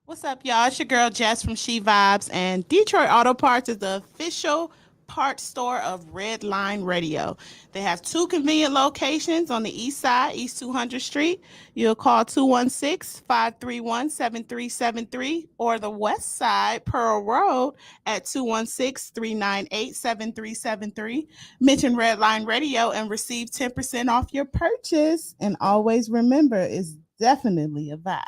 What's up, y'all? It's your girl Jess from She Vibes, and Detroit Auto Parts is the official parts store of Red Line Radio. They have two convenient locations on the east side, East 200th Street. You'll call 216-531-7373, or the west side, Pearl Road, at 216-398-7373. Mention Red Line Radio and receive 10% off your purchase. And always remember, it's definitely a vibe.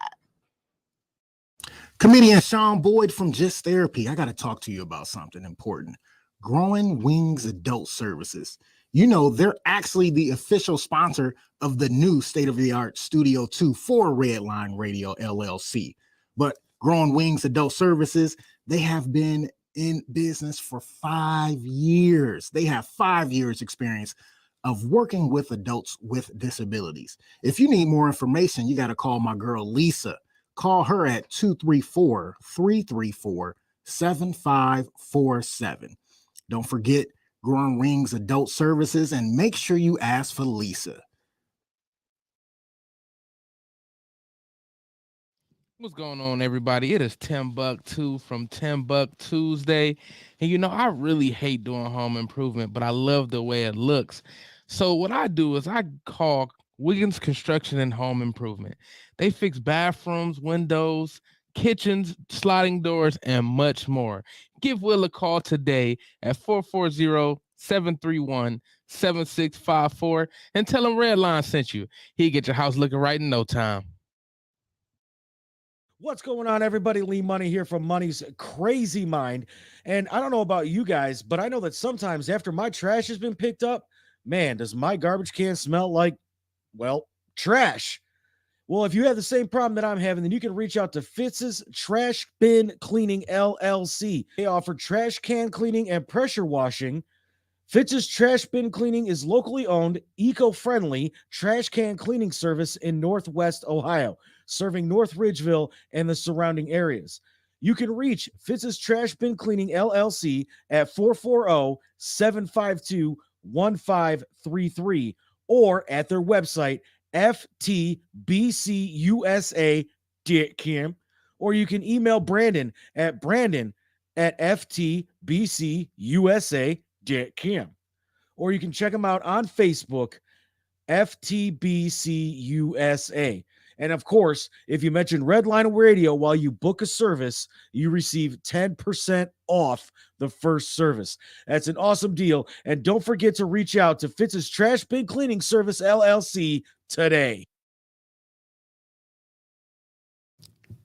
Comedian Sean Boyd from Just Therapy. I got to talk to you about something important. Growing Wings Adult Services. You know, they're actually the official sponsor of the new state-of-the-art Studio 2 for Red Line Radio LLC. But Growing Wings Adult Services, they have been in business for 5 years. They have 5 years experience of working with adults with disabilities. If you need more information, you got to call my girl Lisa. Call her at 234-334-7547. Don't forget Growing Wings Adult Services, and make sure you ask for Lisa. What's going on, everybody? It is Timbuktu from Timbuk Tuesday. And you know, I really hate doing home improvement, but I love the way it looks. So what I do is I call Wiggins Construction and Home Improvement. They fix bathrooms, windows, kitchens, sliding doors, and much more. Give Will a call today at 440-731-7654 and tell him Redline sent you. He'll get your house looking right in no time. What's going on, everybody? Lee Money here from Money's Crazy Mind. And I don't know about you guys, but I know that sometimes after my trash has been picked up, man, does my garbage can smell like, well, trash. Well, if you have the same problem that I'm having, then you can reach out to Fitz's Trash Bin Cleaning LLC. They offer trash can cleaning and pressure washing. Fitz's Trash Bin Cleaning is locally owned, eco-friendly trash can cleaning service in Northwest Ohio, serving North Ridgeville and the surrounding areas. You can reach Fitz's Trash Bin Cleaning LLC at 440-752-1533 or at their website, ftbcusa.com, or you can email Brandon at ftbcusa.com, or you can check them out on Facebook, FTBCUSA. And of course, if you mention Redline Radio while you book a service, you receive 10% off the first service. That's an awesome deal. And don't forget to reach out to Fitz's Trash Bin Cleaning Service LLC today.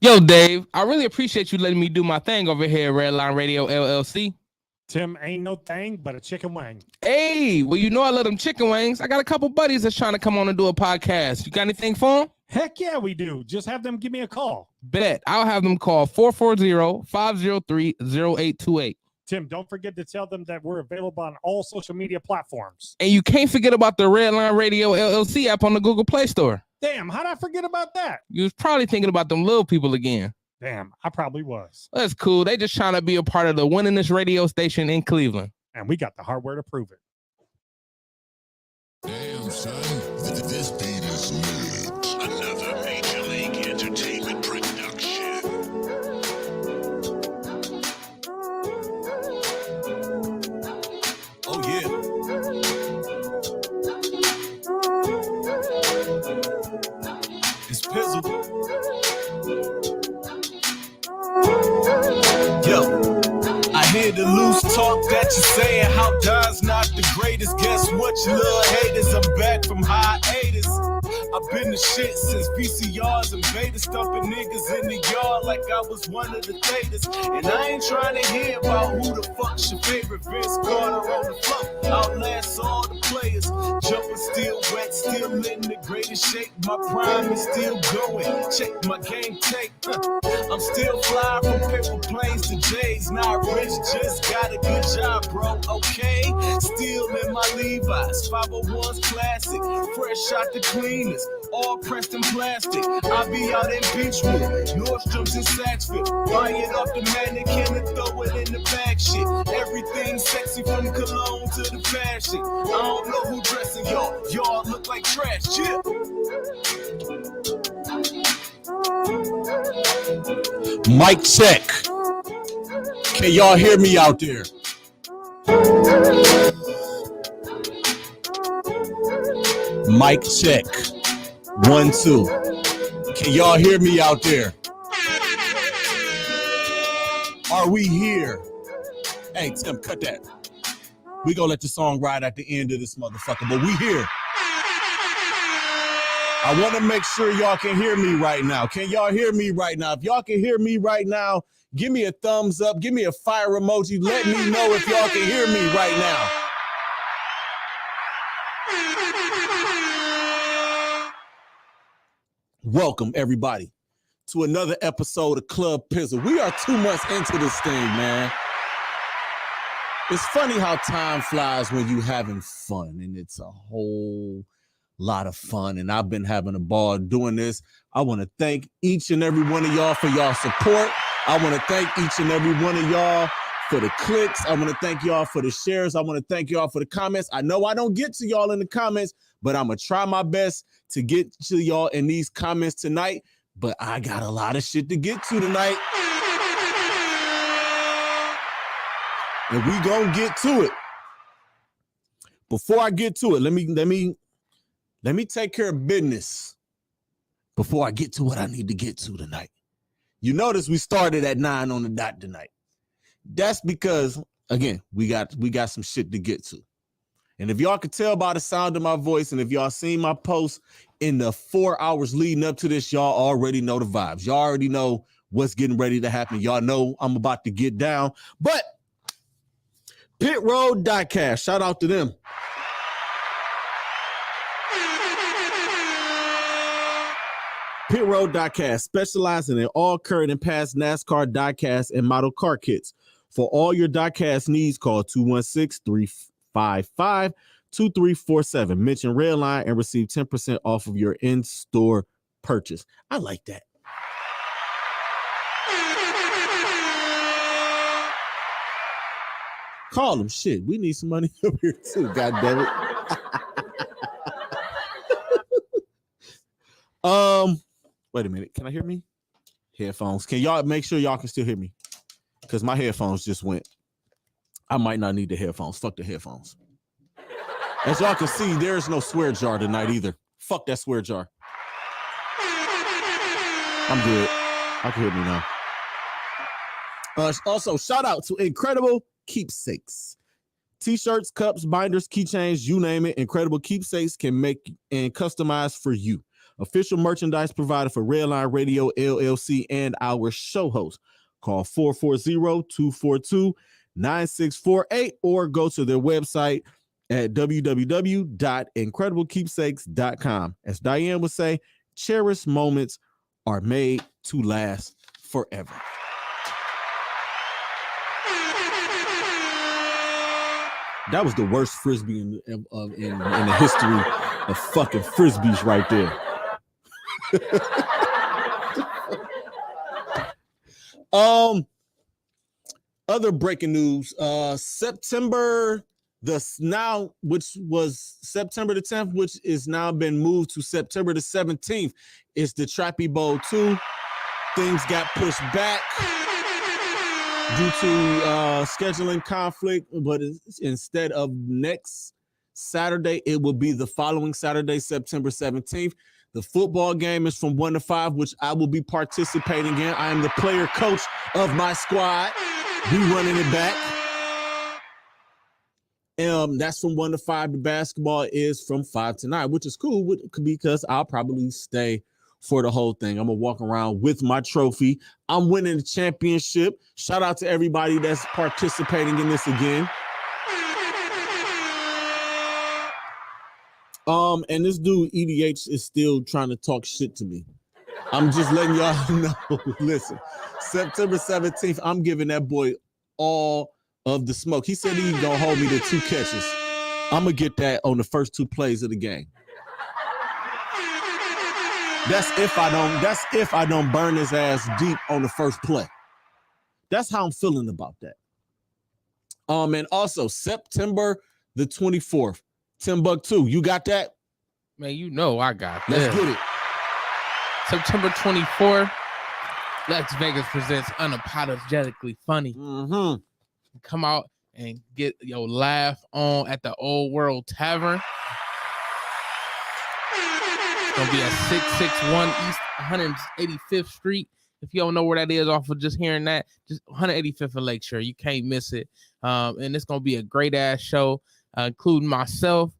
Yo, Dave, I really appreciate you letting me do my thing over here at Redline Radio LLC. Tim, ain't no thing but a chicken wing. Hey, well, you know I love them chicken wings. I got a couple buddies that's trying to come on and do a podcast. You got anything for them? Heck yeah, we do. Just have them give me a call. Bet. I'll have them call 440-503-0828. Tim, don't forget to tell them that we're available on all social media platforms. And you can't forget about the Redline Radio LLC app on the Google Play Store. Damn, how'd I forget about that? You was probably thinking about them little people again. Damn, I probably was. That's cool. They just trying to be a part of the winningest radio station in Cleveland. And we got the hardware to prove it. Damn, son, this beat is lit. Another Major League Entertainment production. Oh, yeah. It's Pizzle. Yo, I hear the loose talk that you're saying. How Don's not the greatest. Guess what, you little haters? I'm back from hiatus. I've been the shit since VCRs and beta, stumping niggas in the yard like I was one of the Thetas. And I ain't trying to hear about who the fuck's your favorite. Vince Carter on the floor, outlasts all the players. Jumping still wet, still in the greatest shape. My prime is still going. Check my game tape. I'm still fly from paper planes to J's. Not rich, just got a good job, bro. Okay, still in my Levi's, 501's classic, fresh out the cleaners, all pressed in plastic. I be out in Beachwood, Nordstrom's in Satchville. Buy it off the mannequin and throw it in the bag. Shit, everything sexy from cologne to the fashion. I don't know who dressing y'all. Y'all look like trash. Chill. Mic check. Can y'all hear me out there? Mic check. 1, 2. Can y'all hear me out there? Are we here? Hey, Tim, cut that. We gonna let the song ride at the end of this motherfucker, but we here. I want to make sure y'all can hear me right now. Can y'all hear me right now? If y'all can hear me right now, give me a thumbs up. Give me a fire emoji. Let me know if y'all can hear me right now. Welcome, everybody, to another episode of Club Pizzle. We are 2 months into this thing, man. It's funny how time flies when you having fun, and it's a whole lot of fun, and I've been having a ball doing this. I want to thank each and every one of y'all for y'all support. I want to thank each and every one of y'all for the clicks. I want to thank y'all for the shares. I want to thank y'all for the comments. I know I don't get to y'all in the comments, but I'm going to try my best to get to y'all in these comments tonight, but I got a lot of shit to get to tonight. And we gonna get to it. Before I get to it, let me take care of business before I get to what I need to get to tonight. You notice we started at 9 on the dot tonight. That's because, again, we got some shit to get to. And if y'all could tell by the sound of my voice, and if y'all seen my posts in the 4 hours leading up to this, y'all already know the vibes. Y'all already know what's getting ready to happen. Y'all know I'm about to get down. But Pit Road Diecast, shout out to them. Pit Road Diecast, specializing in all current and past NASCAR diecast and model car kits. For all your diecast needs, call 216-355-2347. Mention Redline and receive 10% off of your in-store purchase. I like that. Call them. Shit, we need some money up here too. God damn it. Wait a minute. Can I hear me? Headphones. Can y'all make sure y'all can still hear me? Because my headphones just went. I might not need the headphones. Fuck the headphones. As y'all can see, there is no swear jar tonight either. Fuck that swear jar. I'm good. I can hear me now. Also, shout out to Incredible Keepsakes. T-shirts, cups, binders, keychains, you name it. Incredible Keepsakes can make and customize for you. Official merchandise provided for Redline Radio, LLC, and our show host. Call 440-242-9648 or go to their website at www.incrediblekeepsakes.com. As Diane would say, cherished moments are made to last forever. That was the worst frisbee in the history of fucking frisbees right there. Other breaking news, September the 10th, which is now been moved to September the 17th, is the Trappy Bowl 2. Things got pushed back due to scheduling conflict, but instead of next Saturday, it will be the following Saturday, September 17th. The football game is from 1 to 5, which I will be participating in. I am the player coach of my squad. We running it back. That's from 1 to 5. The basketball is from 5 to 9, which is cool because I'll probably stay for the whole thing. I'm gonna walk around with my trophy. I'm winning the championship. Shout out to everybody that's participating in this again. And this dude EDH is still trying to talk shit to me. I'm just letting y'all know. Listen, September 17th, I'm giving that boy all of the smoke. He said he's gonna hold me to 2 catches. I'm gonna get that on the first 2 plays of the game. That's if I don't burn his ass deep on the first play. That's how I'm feeling about that. And also September the 24th, Timbuktu. You got that? Man, you know I got that. Let's get it. September 24th, Las Vegas presents Unapologetically Funny. Mm-hmm. Come out and get your laugh on at the Old World Tavern. It's gonna be at 661 East 185th Street. If you don't know where that is off of just hearing that, just 185th and Lakeshore. You can't miss it. And it's gonna be a great ass show, including myself,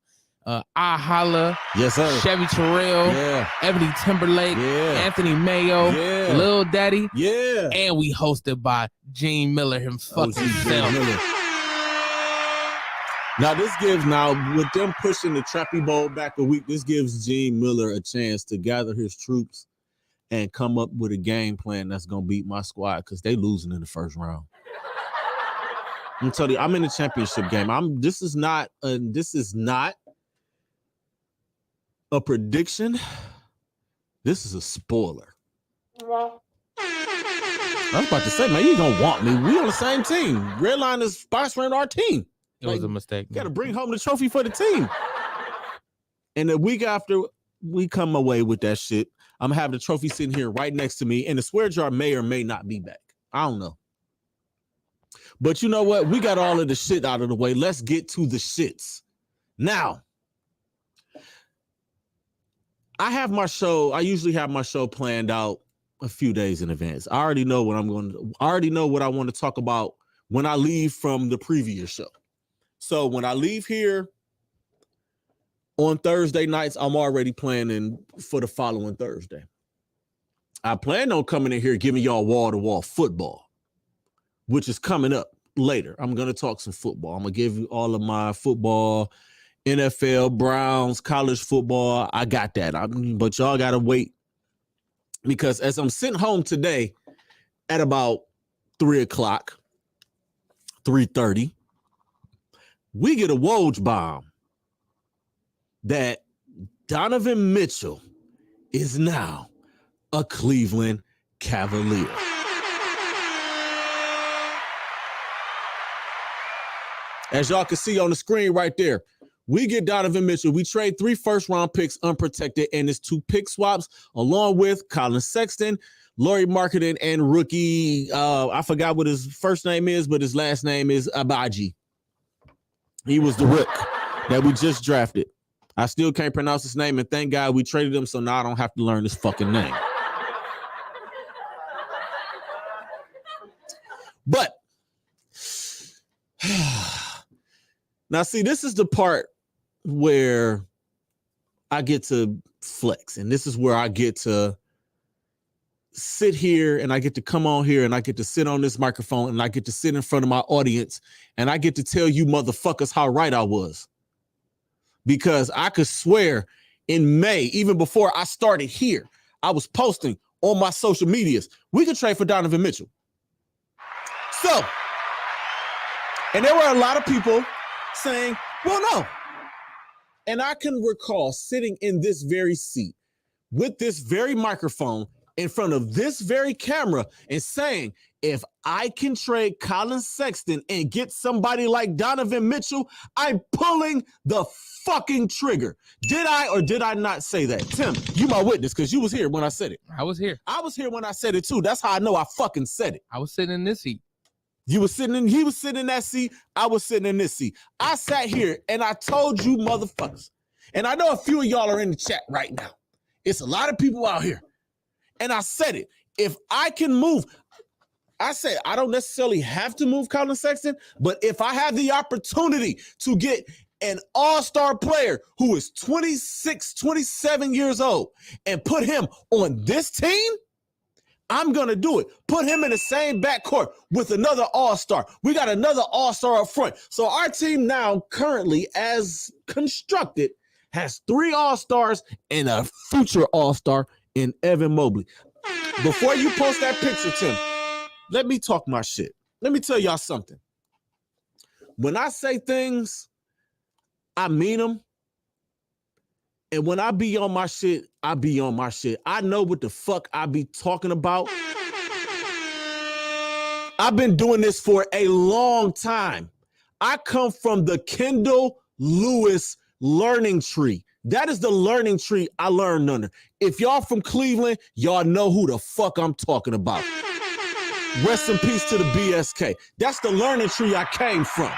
I Holla, Yes, sir. Chevy Terrell, Yeah. Ebony Timberlake, Yeah. Anthony Mayo, Yeah. Lil Daddy, Yeah. and we hosted by Gene Miller OG himself. Miller. Now this gives with them pushing the Trappy Bowl back a week, this gives Gene Miller a chance to gather his troops and come up with a game plan that's gonna beat my squad because they losing in the first round. I'm telling you, I'm in the championship game. This is not a prediction. This is a spoiler. I was about to say, man, you gonna want me. We on the same team. Redline is sponsoring our team. It was a mistake. You got to bring home the trophy for the team. And the week after we come away with that shit, I'm gonna have the trophy sitting here right next to me, and the swear jar may or may not be back. I don't know. But you know what? We got all of the shit out of the way. Let's get to the shits. Now, I usually have my show planned out a few days in advance. I already know what I want to talk about when I leave from the previous show. So when I leave here on Thursday nights, I'm already planning for the following Thursday. I plan on coming in here giving y'all wall-to-wall football, which is coming up later. I'm going to talk some football. I'm going to give you all of my football, NFL, Browns, college football. I got that. But y'all got to wait because as I'm sitting home today at about 3 o'clock, 3:30, we get a Woj bomb that Donovan Mitchell is now a Cleveland Cavalier. As y'all can see on the screen right there, we get Donovan Mitchell. We trade 3 first-round picks unprotected, and it's 2 pick swaps along with Colin Sexton, Lauri Markkanen, and rookie, I forgot what his first name is, but his last name is Abaji. He was the rook that we just drafted. I still can't pronounce his name, and thank God we traded him, so now I don't have to learn his fucking name. But now, see, this is the part where I get to flex, and this is where I get to sit here and I get to come on here and I get to sit on this microphone and I get to sit in front of my audience and I get to tell you motherfuckers how right I was. Because I could swear in May, even before I started here, I was posting on my social medias, we could trade for Donovan Mitchell. So, and there were a lot of people saying, well, no. And I can recall sitting in this very seat with this very microphone in front of this very camera and saying, if I can trade Colin Sexton and get somebody like Donovan Mitchell, I'm pulling the fucking trigger. Did I or did I not say that? Tim, you my witness because you was here when I said it. I was here. I was here when I said it too. That's how I know I fucking said it. I was sitting in this seat. He was sitting in that seat. I was sitting in this seat. I sat here and I told you motherfuckers. And I know a few of y'all are in the chat right now. It's a lot of people out here. And I said it. If I can move, I said I don't necessarily have to move Colin Sexton, but if I have the opportunity to get an all-star player who is 26, 27 years old and put him on this team, I'm going to do it. Put him in the same backcourt with another all-star. We got another all-star up front. So our team now currently as constructed has 3 all-stars and a future all-star in Evan Mobley. Before you post that picture, Tim, let me talk my shit. Let me tell y'all something. When I say things, I mean them. And when I be on my shit, I be on my shit. I know what the fuck I be talking about. I've been doing this for a long time. I come from the Kendall Lewis learning tree. That is the learning tree I learned under. If y'all from Cleveland, y'all know who the fuck I'm talking about. Rest in peace to the BSK. That's the learning tree I came from.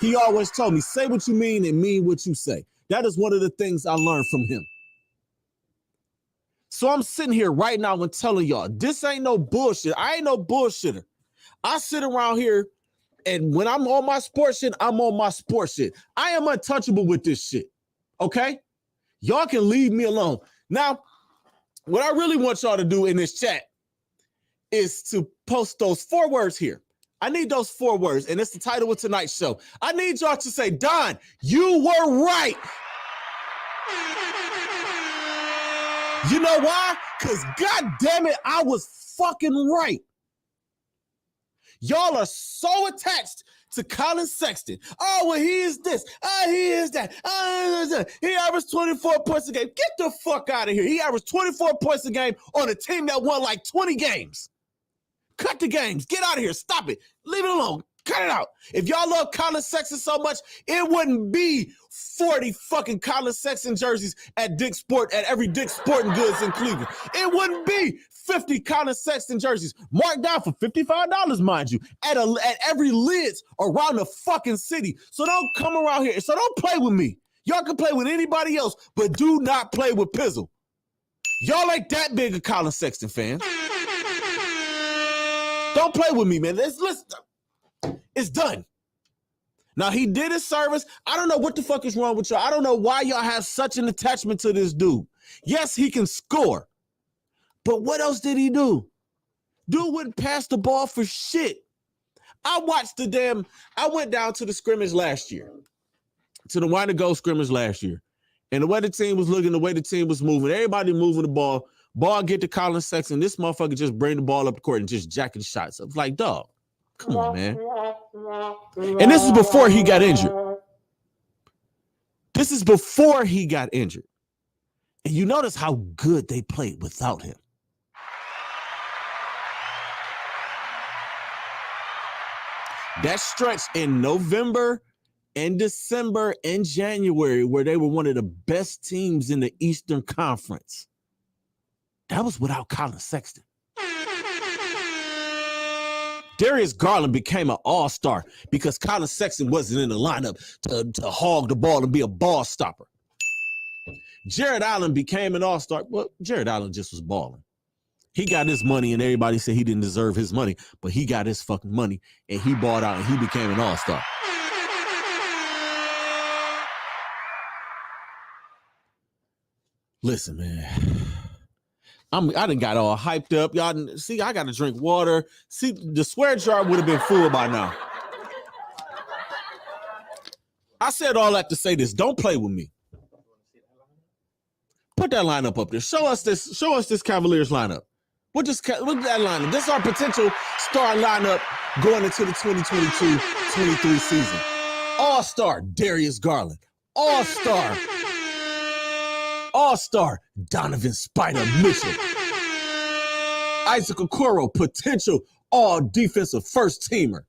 He always told me, say what you mean and mean what you say. That is one of the things I learned from him. So I'm sitting here right now and telling y'all, this ain't no bullshit. I ain't no bullshitter. I sit around here, and when I'm on my sports shit, I'm on my sports shit. I am untouchable with this shit, okay? Y'all can leave me alone. Now, what I really want y'all to do in this chat is to post those 4 words here. I need those 4 words, and it's the title of tonight's show. I need y'all to say, Don, you were right. You know why? Because God damn it, I was fucking right. Y'all are so attached to Colin Sexton. Oh, well, he is this. Oh, he is that. He averaged 24 points a game. Get the fuck out of here. He averaged 24 points a game on a team that won like 20 games. Cut the games. Get out of here. Stop it. Leave it alone. Cut it out. If y'all love Colin Sexton so much, it wouldn't be 40 fucking Colin Sexton jerseys at every Dick's Sporting Goods in Cleveland. It wouldn't be 50 Colin Sexton jerseys marked down for $55, mind you, at every Lids around the fucking city. So don't come around here. So don't play with me. Y'all can play with anybody else, but do not play with Pizzle. Y'all ain't that big a Colin Sexton fan. Don't play with me, man. Listen. It's done. Now, he did his service. I don't know what the fuck is wrong with y'all. I don't know why y'all have such an attachment to this dude. Yes, he can score. But what else did he do? Dude wouldn't pass the ball for shit. I went down to the scrimmage last year. To the Wine to Go scrimmage last year. And the way the team was looking, the way the team was moving, everybody moving the ball. Ball get to Colin Sexton. This motherfucker just bring the ball up the court and just jacking shots. I was like, dog. Come on, man. And this is before he got injured. This is before he got injured. And you notice how good they played without him. That stretch in November and December and January where they were one of the best teams in the Eastern Conference. That was without Colin Sexton. Darius Garland became an all-star because Colin Sexton wasn't in the lineup to hog the ball and be a ball stopper. Jared Allen became an all-star. Well, Jared Allen just was balling. He got his money, and everybody said he didn't deserve his money, but he got his fucking money, and he balled out, and he became an all-star. Listen, man. I done got all hyped up. Y'all see, I got to drink water. See, the swear jar would have been full by now. I said all that to say this. Don't play with me. Put that lineup up there. Show us this Cavaliers lineup. Look at that lineup. This is our potential star lineup going into the 2022-23 season. All-star Darius Garland. All-star Donovan Spider Mitchell. Isaac Okoro, potential all-defensive first-teamer.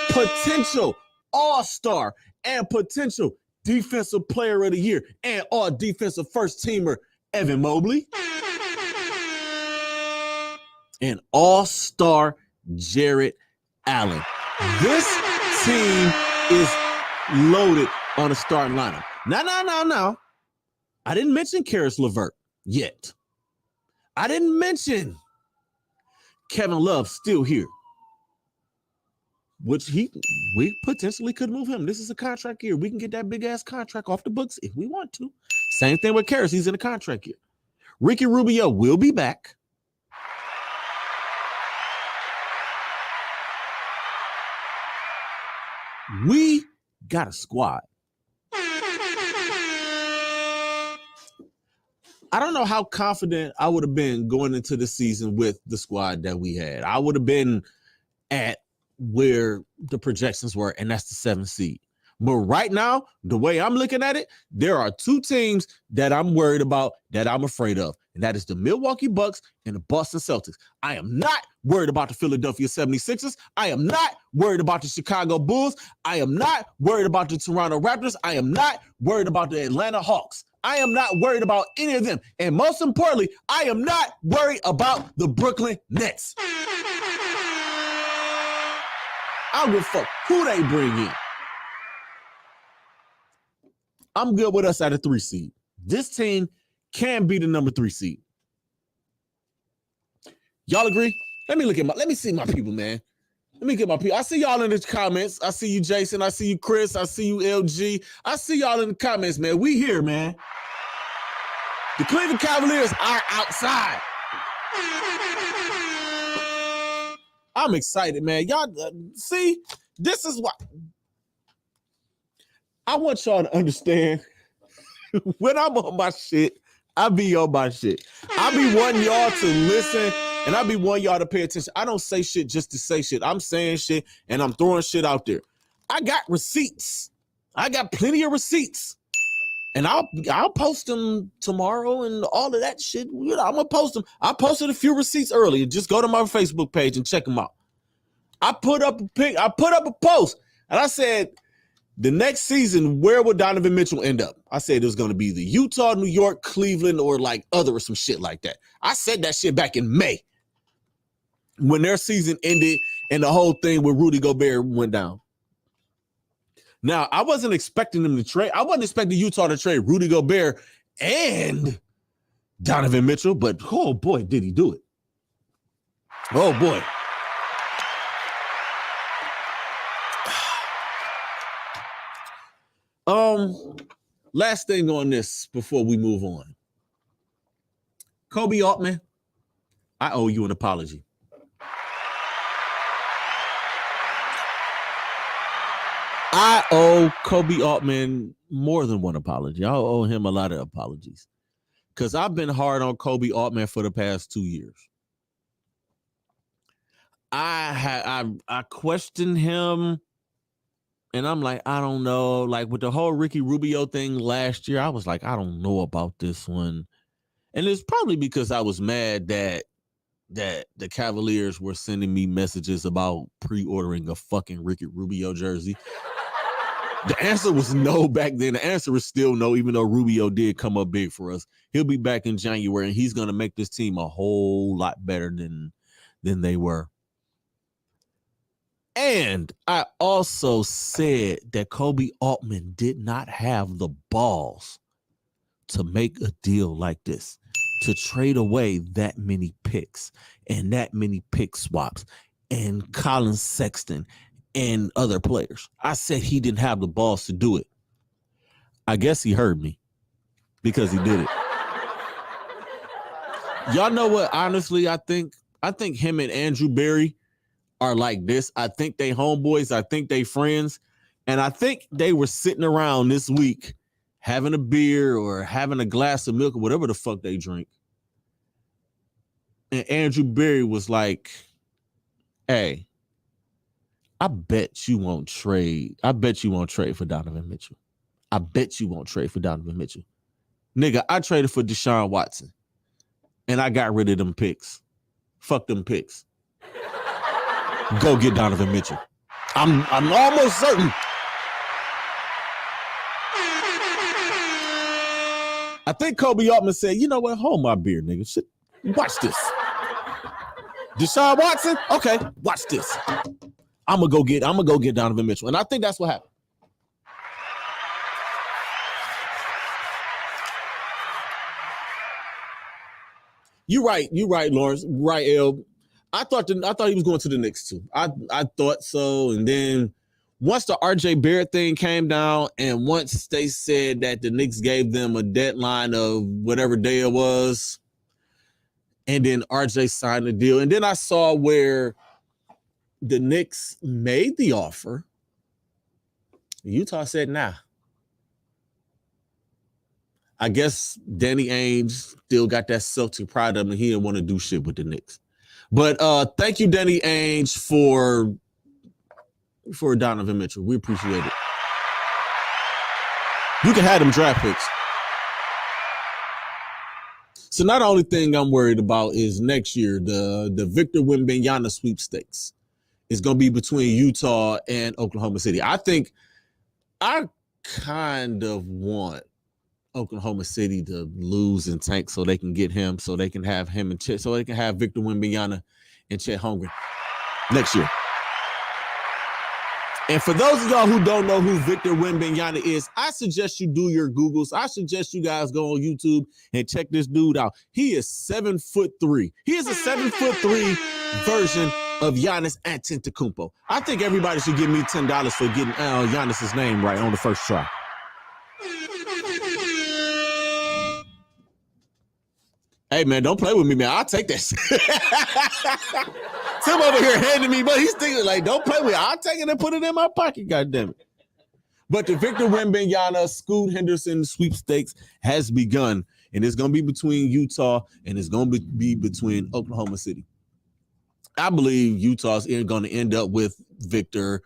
Potential all-star and potential defensive player of the year and all-defensive first-teamer Evan Mobley. And all-star Jared Allen. This team is loaded on the starting lineup. Now. I didn't mention Karis LeVert yet. I didn't mention Kevin Love still here, which we potentially could move him. This is a contract year. We can get that big-ass contract off the books if we want to. Same thing with Karis. He's in a contract year. Ricky Rubio will be back. We got a squad. I don't know how confident I would have been going into the season with the squad that we had. I would have been at where the projections were, and that's the 7th seed. But right now, the way I'm looking at it, there are 2 teams that I'm worried about, that I'm afraid of, and that is the Milwaukee Bucks and the Boston Celtics. I am not worried about the Philadelphia 76ers. I am not worried about the Chicago Bulls. I am not worried about the Toronto Raptors. I am not worried about the Atlanta Hawks. I am not worried about any of them. And most importantly, I am not worried about the Brooklyn Nets. I don't give a fuck who they bring in. I'm good with us at a 3 seed. This team can be the number 3 seed. Y'all agree? Let me see my people, man. Let me get my people. I see y'all in the comments. I see you, Jason. I see you, Chris. I see you, LG. I see y'all in the comments, man. We here, man. The Cleveland Cavaliers are outside. I'm excited, man. Y'all see, this is why I want y'all to understand. When I'm on my shit, I be on my shit. I be wanting y'all to listen, and I be wanting y'all to pay attention. I don't say shit just to say shit. I'm saying shit, and I'm throwing shit out there. I got receipts. I got plenty of receipts. And I'll post them tomorrow and all of that shit. You know, I'm gonna post them. I posted a few receipts earlier. Just go to my Facebook page and check them out. I put up a post, and I said, the next season, where would Donovan Mitchell end up? I said it was going to be the Utah, New York, Cleveland, or like other or some shit like that. I said that shit back in May when their season ended and the whole thing with Rudy Gobert went down. Now, I wasn't expecting them to trade. I wasn't expecting Utah to trade Rudy Gobert and Donovan Mitchell, but oh boy, did he do it. Oh boy. Last thing on this before we move on. Kobe Altman, I owe you an apology. I owe Kobe Altman more than one apology. I owe him a lot of apologies because I've been hard on Kobe Altman for the past 2 years. I questioned him. And I'm like, I don't know. Like with the whole Ricky Rubio thing last year, I was like, I don't know about this one. And it's probably because I was mad that the Cavaliers were sending me messages about pre-ordering a fucking Ricky Rubio jersey. The answer was no back then. The answer is still no, even though Rubio did come up big for us. He'll be back in January, and he's going to make this team a whole lot better than they were. And I also said that Kobe Altman did not have the balls to make a deal like this, to trade away that many picks and that many pick swaps and Colin Sexton and other players. I said he didn't have the balls to do it. I guess he heard me because he did it. Y'all know what? Honestly, I think him and Andrew Berry are like this. I think they homeboys. I think they friends. And I think they were sitting around this week having a beer or having a glass of milk or whatever the fuck they drink. And Andrew Berry was like, hey, I bet you won't trade. I bet you won't trade for Donovan Mitchell. I bet you won't trade for Donovan Mitchell. Nigga, I traded for Deshaun Watson. And I got rid of them picks. Fuck them picks. Go get Donovan Mitchell. I'm almost certain. I think Kobe Altman said, you know what? Hold my beer, nigga. Shit. Watch this. Deshaun Watson? Okay, watch this. I'm gonna go get Donovan Mitchell. And I think that's what happened. You're right, Lawrence. Right, El. I thought he was going to the Knicks too. I thought so. And then once the RJ Barrett thing came down, and once they said that the Knicks gave them a deadline of whatever day it was, and then RJ signed the deal. And then I saw where the Knicks made the offer. Utah said, nah. I guess Danny Ainge still got that Celtic pride of him. He didn't want to do shit with the Knicks. But thank you, Danny Ainge, for Donovan Mitchell. We appreciate it. You can have them draft picks. So not the only thing I'm worried about is next year, the Victor Wembanyama sweepstakes. is going to be between Utah and Oklahoma City. I think I kind of want Oklahoma City to lose and tank so they can get him, so they can have him and Chet, so they can have Victor Wembanyama and Chet Holmgren next year. And for those of y'all who don't know who Victor Wembanyama is, I suggest you do your Googles. I suggest you guys go on YouTube and check this dude out. He is 7'3". He is a 7'3" version of Giannis Antetokounmpo. I think everybody should give me $10 for getting Giannis's name right on the first try. Hey, man, don't play with me, man. I'll take that shit. Tim over here handing me, but he's thinking, like, don't play with me. I'll take it and put it in my pocket, goddammit. But the Victor Wembanyama Scoot Henderson sweepstakes has begun, and it's going to be between Utah and it's going to be between Oklahoma City. I believe Utah's going to end up with Victor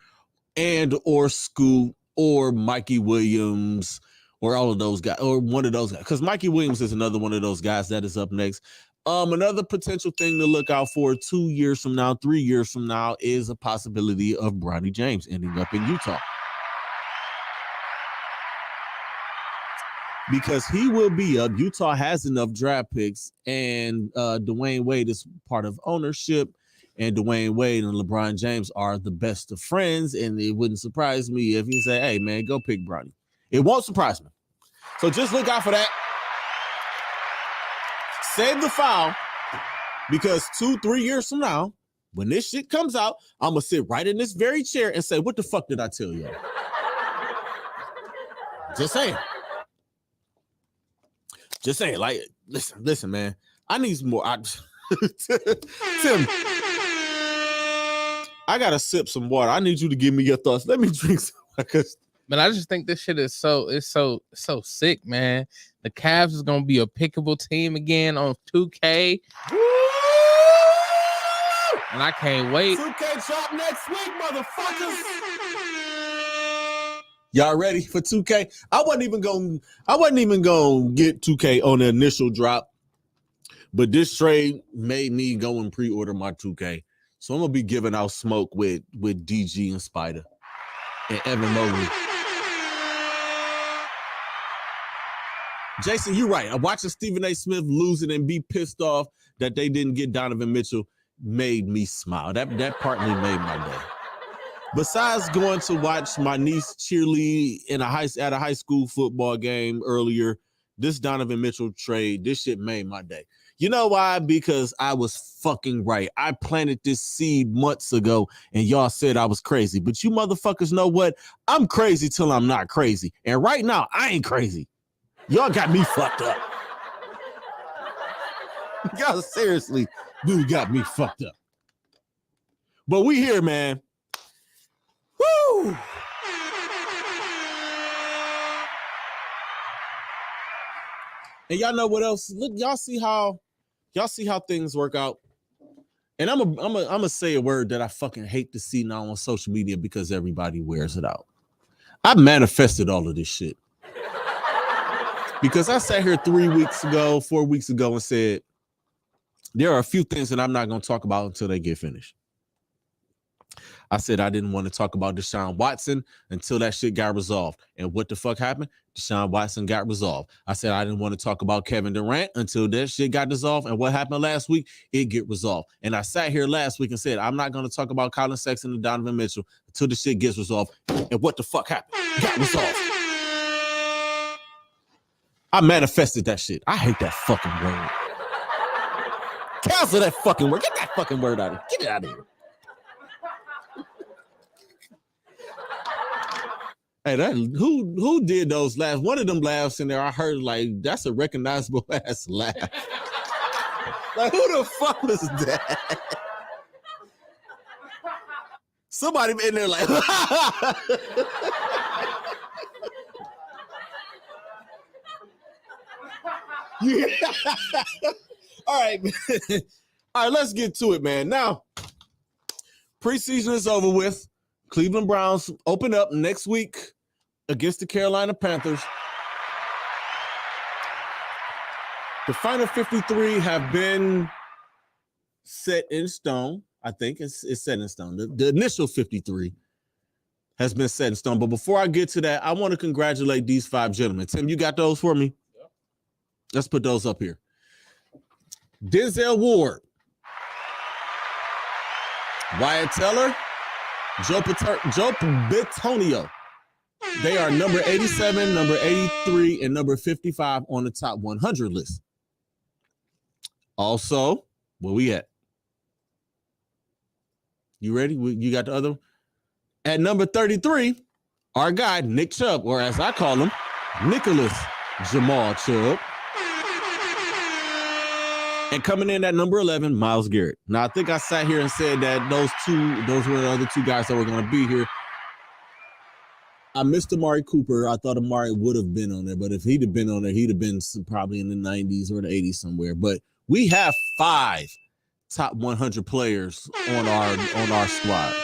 and or Scoot or Mikey Williams or all of those guys, or one of those guys, because Mikey Williams is another one of those guys that is up next. Another potential thing to look out for 2 years from now, 3 years from now, is a possibility of Bronny James ending up in Utah. Because he will be up. Utah has enough draft picks, and Dwayne Wade is part of ownership, and Dwayne Wade and LeBron James are the best of friends, and it wouldn't surprise me if you say, hey, man, go pick Bronny. It won't surprise me. So just look out for that. Save the file, because 2-3 years from now, when this shit comes out, I'm going to sit right in this very chair and say, what the fuck did I tell you? Just saying. Just saying, like, listen, man. I need some more. Tim, I got to sip some water. I need you to give me your thoughts. Let me drink some. Because Man, I just think this shit is so sick, man. The Cavs is gonna be a pickable team again on 2K. And I can't wait. 2K drop next week, motherfuckers. Y'all ready for 2K? I wasn't even gonna get 2K on the initial drop, but this trade made me go and pre-order my 2K. So I'm gonna be giving out smoke with DG and Spider and Evan Mobley. Jason, you're right. I'm watching Stephen A. Smith lose it and be pissed off that they didn't get Donovan Mitchell made me smile. That partly made my day. Besides going to watch my niece cheerlead at a high school football game earlier, this Donovan Mitchell trade, this shit made my day. You know why? Because I was fucking right. I planted this seed months ago and y'all said I was crazy. But you motherfuckers know what? I'm crazy till I'm not crazy. And right now, I ain't crazy. Y'all got me fucked up. Y'all seriously, dude, got me fucked up. But we here, man. Woo! And y'all know what else? Look, y'all see how things work out. And I'm gonna say a word that I fucking hate to see now on social media because everybody wears it out. I manifested all of this shit. Because I sat here 4 weeks ago and said, there are a few things that I'm not going to talk about until they get finished. I said I didn't want to talk about Deshaun Watson until that shit got resolved. And what the fuck happened? Deshaun Watson got resolved. I said I didn't want to talk about Kevin Durant until that shit got dissolved. And what happened last week? It get resolved. And I sat here last week and said I'm not going to talk about Colin Sexton and Donovan Mitchell until the shit gets resolved. And what the fuck happened? Got resolved. I manifested that shit. I hate that fucking word. Cancel that fucking word. Get that fucking word out of here. Get it out of here. Hey, who did those laughs? One of them laughs in there, I heard like that's a recognizable ass laugh. Like who the fuck was that? Somebody in there like yeah. All right, man. All right, let's get to it, man. Now, preseason is over with. Cleveland Browns open up next week against the Carolina Panthers. The final 53 have been set in stone. I think it's set in stone. The initial 53 has been set in stone. But before I get to that, I want to congratulate these 5 gentlemen. Tim, you got those for me? Yep. Let's put those up here. Denzel Ward, Wyatt Teller, Joe Bitonio. They are number 87, number 83, and number 55 on the top 100 list. Also, where we at? You ready? You got the other one? At number 33, our guy, Nick Chubb, or as I call him, Nicholas Jamal Chubb. And coming in at number 11, Myles Garrett. Now, I think I sat here and said that those were the other 2 guys that were going to be here. I missed Amari Cooper. I thought Amari would have been on there, but if he'd have been on there, he'd have been probably in the 90s or the 80s somewhere. But we have 5 top 100 players on our squad.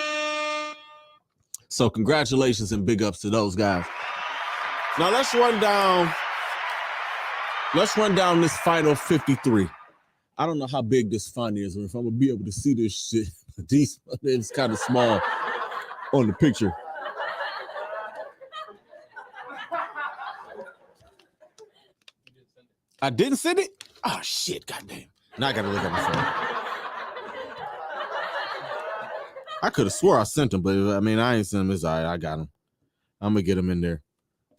So congratulations and big ups to those guys. Now let's run down this final 53. I don't know how big this font is or if I'm gonna be able to see this shit. It's kind of small on the picture. I didn't send it? Oh shit, goddamn. Now I gotta look at my phone. I could have swore I sent him, but I mean, I ain't sent him. It's all right. I got him. I'm going to get him in there.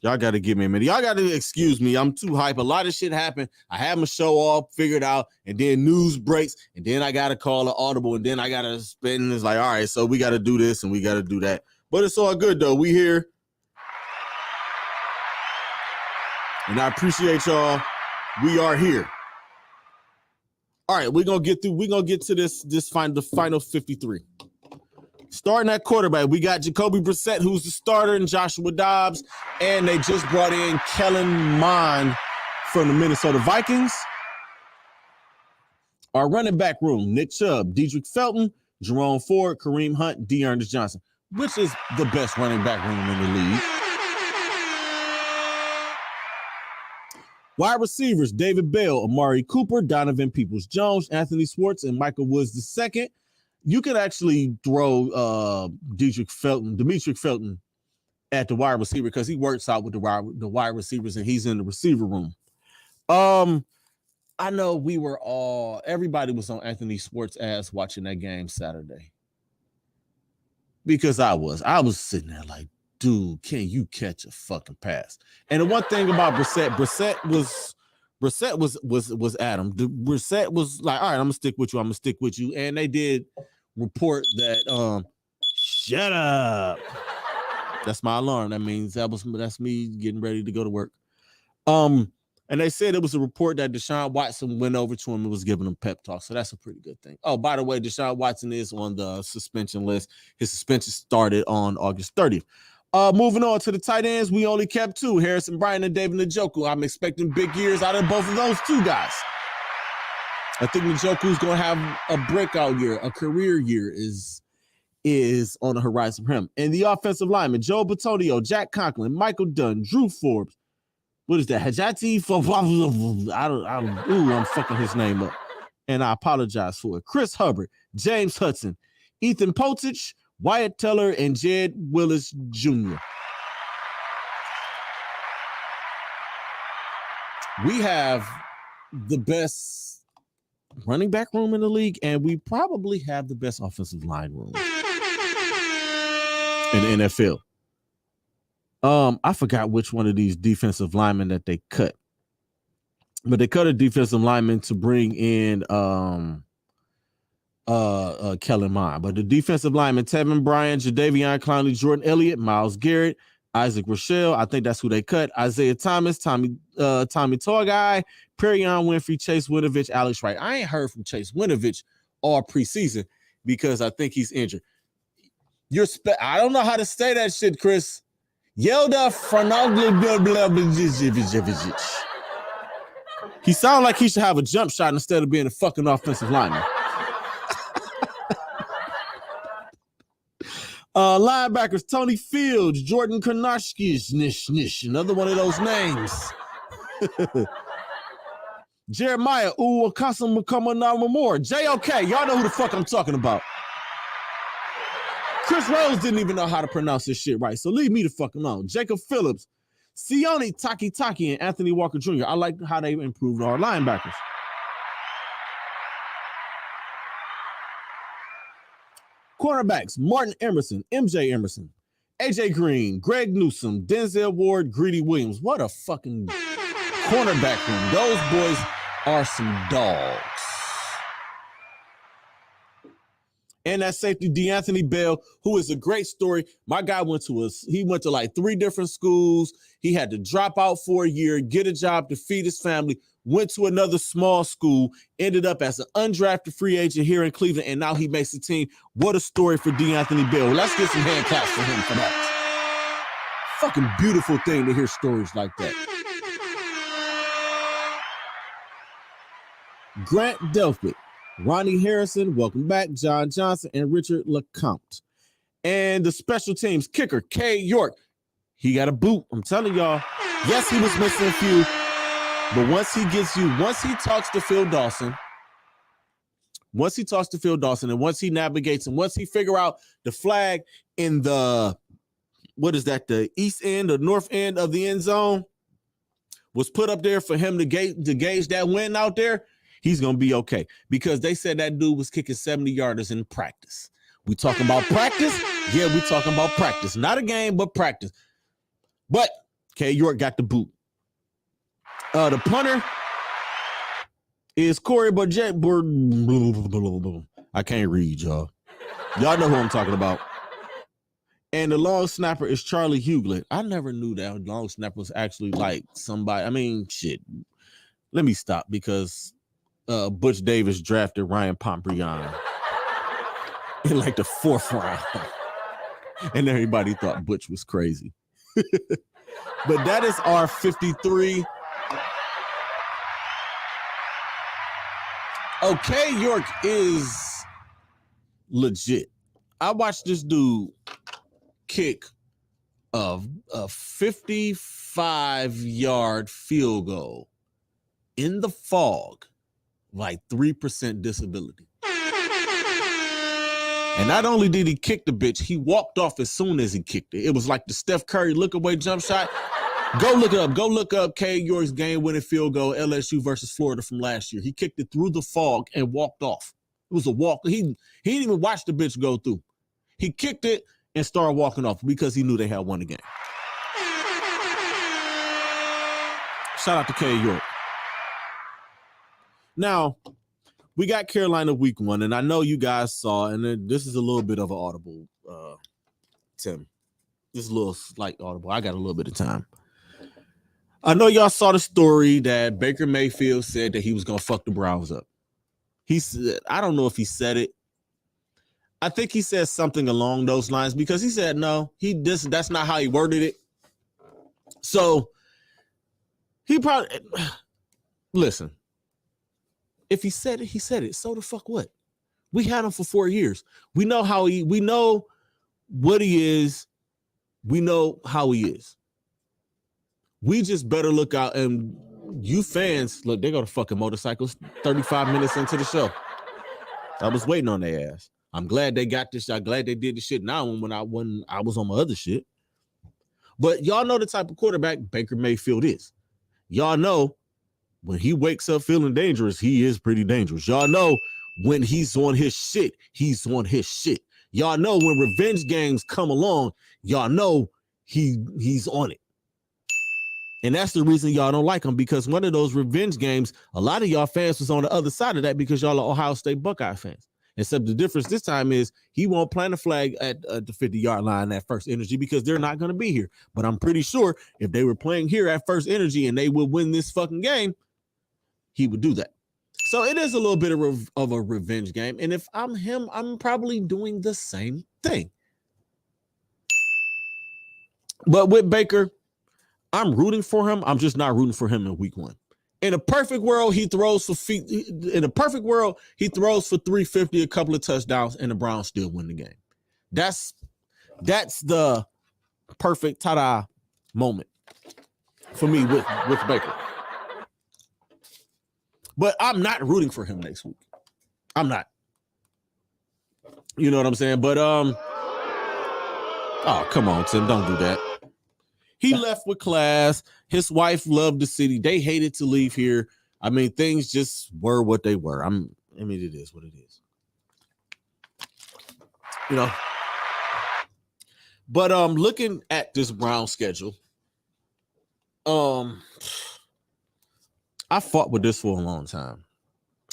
Y'all got to give me a minute. Y'all got to excuse me. I'm too hype. A lot of shit happened. I had my show all figured out, and then news breaks, and then I got to call an audible, and then I got to spin. It's like, all right, so we got to do this, and we got to do that. But it's all good, though. We here. And I appreciate y'all. We are here. All right, we're going to get to the final 53. Starting at quarterback, we got Jacoby Brissett, who's the starter, and Joshua Dobbs, and they just brought in Kellen Mond from the Minnesota Vikings. Our running back room, Nick Chubb, Dedrick Felton, Jerome Ford, Kareem Hunt, D'Ernest Johnson, which is the best running back room in the league. Wide receivers, David Bell, Amari Cooper, Donovan Peoples-Jones, Anthony Schwartz, and Michael Woods II. You could actually throw Demetric Felton at the wide receiver because he works out with the wide receivers and he's in the receiver room. I know everybody was on Anthony Schwartz's ass watching that game Saturday. Because I was sitting there like, dude, can you catch a fucking pass? And the one thing about Brissett was Adam. Brissett was like, all right, I'm gonna stick with you. And they did report that shut up. That's my alarm. That means that's me getting ready to go to work. And they said it was a report that Deshaun Watson went over to him and was giving him pep talk. So that's a pretty good thing. Oh, by the way, Deshaun Watson is on the suspension list. His suspension started on August 30th. Moving on to the tight ends, we only kept 2, Harrison Bryant and David Njoku. I'm expecting big years out of both of those 2 guys. I think Njoku's going to have a breakout year, a career year is on the horizon for him. And the offensive linemen, Joe Bitonio, Jack Conklin, Michael Dunn, Drew Forbes. What is that? Hajati? I'm fucking his name up. And I apologize for it. Chris Hubbard, James Hudson, Ethan Potich, Wyatt Teller, and Jed Willis Jr. We have the best running back room in the league, and we probably have the best offensive line room in the NFL. I forgot which one of these defensive linemen that they cut, but they cut a defensive lineman to bring in Kellen Mond. But the defensive linemen, Tevin Bryan, Jadeveon Clowney, Jordan Elliott, Myles Garrett, Isaac Rochelle, I think that's who they cut. Isaiah Thomas, Tommy Torgai, Perion Winfrey, Chase Winovich, Alex Wright. I ain't heard from Chase Winovich all preseason because I think he's injured. I don't know how to say that shit, Chris. Yelda Franoglu. He sounds like he should have a jump shot instead of being a fucking offensive lineman. Linebackers, Tony Fields, Jordan Karnashki, another one of those names. Jeremiah Uwakasamakamanamamor, JOK, y'all know who the fuck I'm talking about. Chris Rose didn't even know how to pronounce this shit right, so leave me the fuck alone. Jacob Phillips, Sione Takitaki, and Anthony Walker Jr. I like how they improved our linebackers. Cornerbacks, Martin Emerson, MJ Emerson, AJ Green, Greg Newsome, Denzel Ward, Greedy Williams. What a fucking cornerback room. Those boys are some dogs. And that safety, DeAnthony Bell, who is a great story. My guy went to like 3 different schools. He had to drop out for a year, get a job to feed his family, went to another small school, ended up as an undrafted free agent here in Cleveland, and now he makes the team. What a story for DeAnthony Bell. Let's get some hand claps for him for that. Fucking beautiful thing to hear stories like that. Grant Delpit, Ronnie Harrison, welcome back, John Johnson, and Richard LeCompte. And the special teams kicker, K. York. He got a boot. I'm telling y'all. Yes, he was missing a few. But once he talks to Phil Dawson, and once he navigates and once he figure out the flag in the, the east end or north end of the end zone was put up there for him to gauge that win out there, he's going to be okay. Because they said that dude was kicking 70-yarders in practice. We talking about practice? Yeah, we talking about practice. Not a game, but practice. But K. York got the boot. The punter is Corey Burgett. I can't read, y'all. Y'all know who I'm talking about. And the long snapper is Charlie Huglet. I never knew that long snapper was actually like somebody. I mean, shit. Let me stop because Butch Davis drafted Ryan Pontbriand in like the 4th round. And everybody thought Butch was crazy. But that is our 53. Okay, York is legit. I watched this dude kick a 55-yard field goal in the fog, like 3% disability. And not only did he kick the bitch, he walked off as soon as he kicked it. It was like the Steph Curry look-away jump shot. Go look it up. Go look up K. York's game-winning field goal, LSU versus Florida from last year. He kicked it through the fog and walked off. It was a walk. He didn't even watch the bitch go through. He kicked it and started walking off because he knew they had won the game. Shout out to K. York. Now, we got Carolina week 1, and I know you guys saw, and this is a little bit of an audible, Tim. Just a little slight audible. I got a little bit of time. I know y'all saw the story that Baker Mayfield said that he was going to fuck the Browns up. He said, I don't know if he said it. I think he said something along those lines because he said, no, that's not how he worded it. So he probably, listen, if he said it, he said it. So the fuck what? We had him for 4 years. We know what he is. We know how he is. We just better look out. And you fans, look, they go to fucking motorcycles 35 minutes into the show. I was waiting on their ass. I'm glad they got this. I'm glad they did the shit now when I was on my other shit. But y'all know the type of quarterback Baker Mayfield is. Y'all know when he wakes up feeling dangerous, he is pretty dangerous. Y'all know when he's on his shit, he's on his shit. Y'all know when revenge games come along, y'all know he's on it. And that's the reason y'all don't like him, because one of those revenge games, a lot of y'all fans was on the other side of that because y'all are Ohio State Buckeye fans. Except the difference this time is he won't plant a flag at the 50-yard line at First Energy because they're not going to be here. But I'm pretty sure if they were playing here at First Energy and they would win this fucking game, he would do that. So it is a little bit of a revenge game. And if I'm him, I'm probably doing the same thing. But with Baker, I'm rooting for him. I'm just not rooting for him in week 1. In a perfect world, he throws for 350, a couple of touchdowns, and the Browns still win the game. That's the perfect ta-da moment for me with Baker. But I'm not rooting for him next week. I'm not. You know what I'm saying? But Oh, come on, Tim. Don't do that. He left with class. His wife loved the city. They hated to leave here. I mean, things just were what they were. I mean, it is what it is. You know. But looking at this Brown schedule, I fought with this for a long time.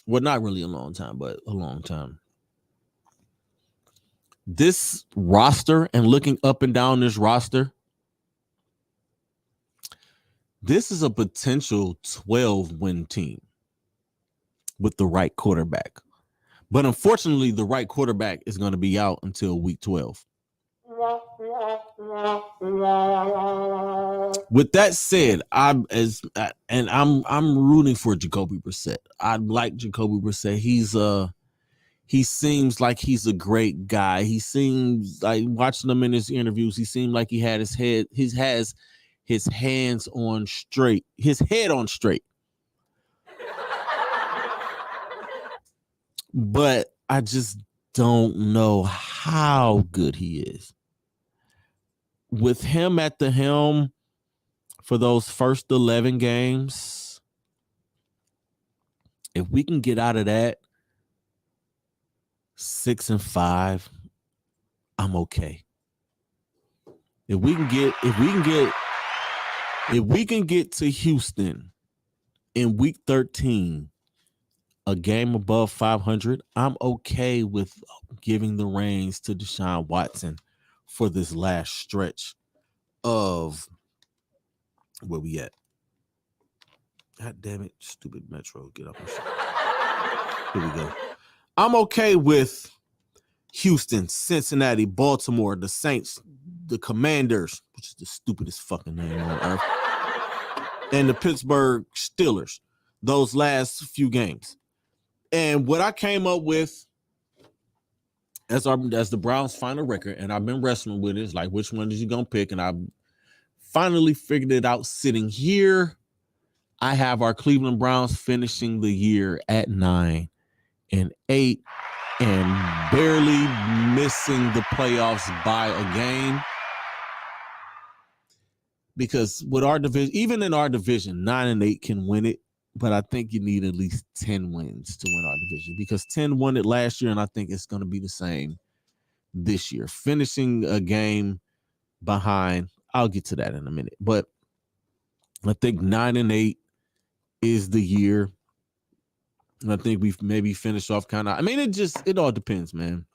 Well, not really a long time, but a long time. This roster and looking up and down this roster, this is a potential 12-win team with the right quarterback. But unfortunately, the right quarterback is going to be out until week 12. With that said, I'm rooting for Jacoby Brissett. I like Jacoby Brissett. He seems like he's a great guy. He seems like, watching him in his interviews, he seemed like he had his head on straight. But I just don't know how good he is. With him at the helm for those first 11 games, if we can get out of that 6-5, I'm okay. If we can get to Houston in week 13, a game above 500, I'm okay with giving the reins to Deshaun Watson for this last stretch of where we at. God damn it, stupid Metro, get up and shit. Here we go. I'm okay with Houston, Cincinnati, Baltimore, the Saints, the Commanders, which is the stupidest fucking name on earth, and the Pittsburgh Steelers, those last few games. And what I came up with as the Browns' final record, and I've been wrestling with it, is like, which one is you gonna pick? And I finally figured it out sitting here. I have our Cleveland Browns finishing the year at 9-8 and barely missing the playoffs by a game. Because with our division, even in our division, 9-8 can win it. But I think you need at least 10 wins to win our division, because 10 won it last year, and I think it's going to be the same this year. Finishing a game behind, I'll get to that in a minute. But I think 9-8 is the year. And I think we've maybe finished off kind of, I mean, it all depends, man.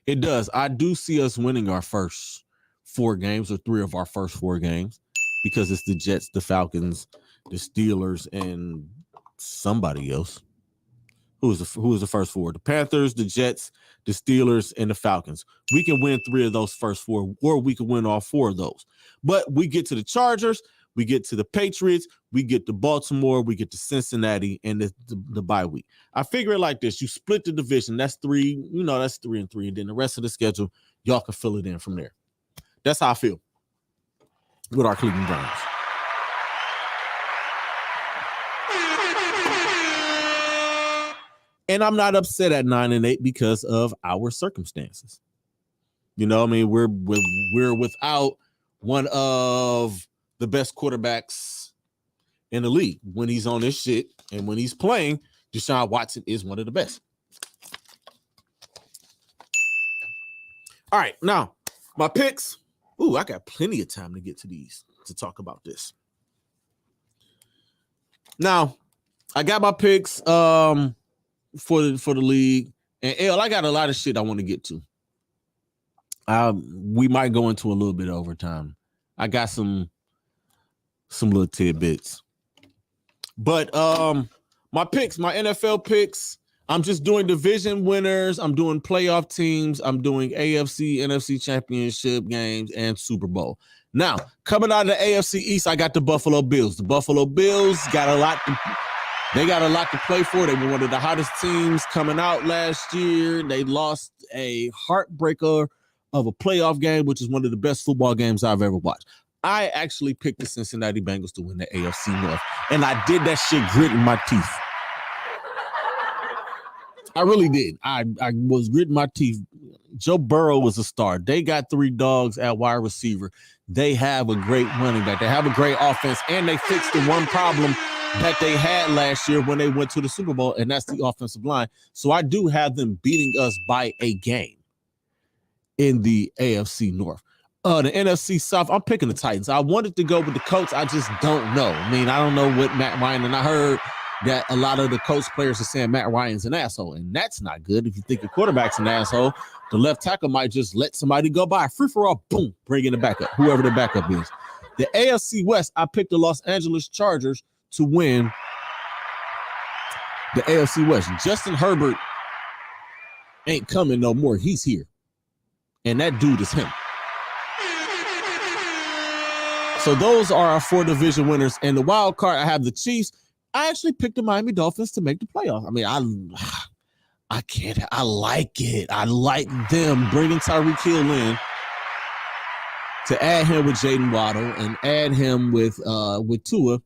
It does. I do see us winning our first 4 games, or 3 of our first 4 games, because it's the Jets, the Falcons, the Steelers, and somebody else. Who was the first 4? The Panthers, the Jets, the Steelers, and the Falcons. We can win 3 of those first 4, or we can win all 4 of those. But we get to the Chargers, we get to the Patriots, we get to Baltimore, we get to Cincinnati, and the bye week. I figure it like this: you split the division. That's 3. That's 3-3, and then the rest of the schedule, y'all can fill it in from there. That's how I feel with our Cleveland Browns. And I'm not upset at 9-8 because of our circumstances. We're without one of the best quarterbacks in the league. When he's on this shit and when he's playing, Deshaun Watson is one of the best. All right, now my picks. Ooh, I got plenty of time to get to these to talk about this. Now, I got my picks for the league, and I got a lot of shit I want to get to. We might go into a little bit of overtime. I got some little tidbits, but my picks, my NFL picks, I'm just doing division winners. I'm doing playoff teams. I'm doing AFC, NFC championship games, and Super Bowl. Now, coming out of the AFC East, I got the Buffalo Bills. The Buffalo Bills got a lot to play for. They were one of the hottest teams coming out last year. They lost a heartbreaker of a playoff game, which is one of the best football games I've ever watched. I actually picked the Cincinnati Bengals to win the AFC North, and I did that shit gritting my teeth. I really did. I was gritting my teeth. Joe Burrow was a star. They got 3 dogs at wide receiver. They have a great running back. They have a great offense, and they fixed the one problem that they had last year when they went to the Super Bowl, and that's the offensive line. So I do have them beating us by a game in the AFC North. The NFC South, I'm picking the Titans. I wanted to go with the Colts. I just don't know. I mean, I don't know what Matt Ryan, and I heard that a lot of the Colts players are saying Matt Ryan's an asshole, and that's not good. If you think your quarterback's an asshole, the left tackle might just let somebody go by. Free for all, boom, bringing the backup, whoever the backup is. The AFC West, I picked the Los Angeles Chargers to win the AFC West. Justin Herbert ain't coming no more. He's here. And that dude is him. So those are our 4 division winners. And the wild card, I have the Chiefs. I actually picked the Miami Dolphins to make the playoffs. I mean, I can't. I like it. I like them bringing Tyreek Hill in to add him with Jaden Waddle and add him with Tua.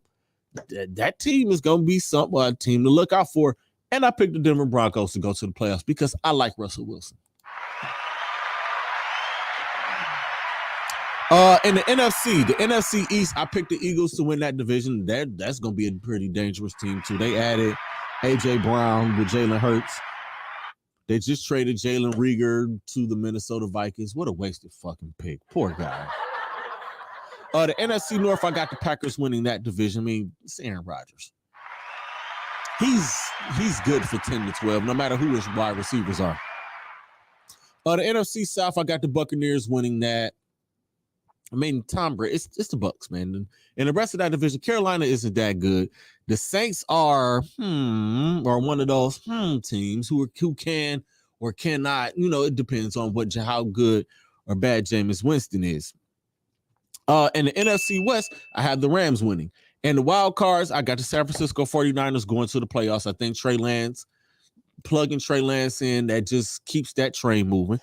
That team is going to be a team to look out for. And I picked the Denver Broncos to go to the playoffs because I like Russell Wilson. In the NFC East, I picked the Eagles to win that division. That's going to be a pretty dangerous team, too. They added A.J. Brown with Jalen Hurts. They just traded Jalen Reagor to the Minnesota Vikings. What a wasted fucking pick. Poor guy. The NFC North, I got the Packers winning that division. I mean, it's Aaron Rodgers. He's good for 10 to 12, no matter who his wide receivers are. The NFC South, I got the Buccaneers winning that. I mean, Tom Brady, it's the Bucs, man. And the rest of that division, Carolina isn't that good. The Saints are one of those teams who can or cannot. It depends on how good or bad Jameis Winston is. In the NFC West, I have the Rams winning. And the wild cards, I got the San Francisco 49ers going to the playoffs. I think plugging Trey Lance in, that just keeps that train moving.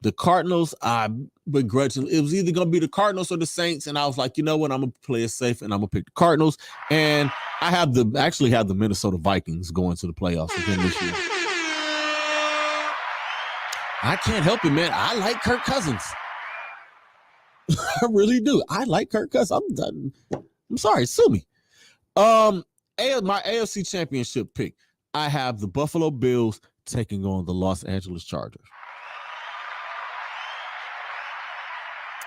The Cardinals, I begrudgingly, it was either going to be the Cardinals or the Saints, and I was like, you know what, I'm going to play it safe, and I'm going to pick the Cardinals. And I have the Minnesota Vikings going to the playoffs again this year. I can't help it, man. I like Kirk Cousins. I really do. I like Kirk Cousins. I'm sorry, sue me. My AFC Championship pick, I have the Buffalo Bills taking on the Los Angeles Chargers.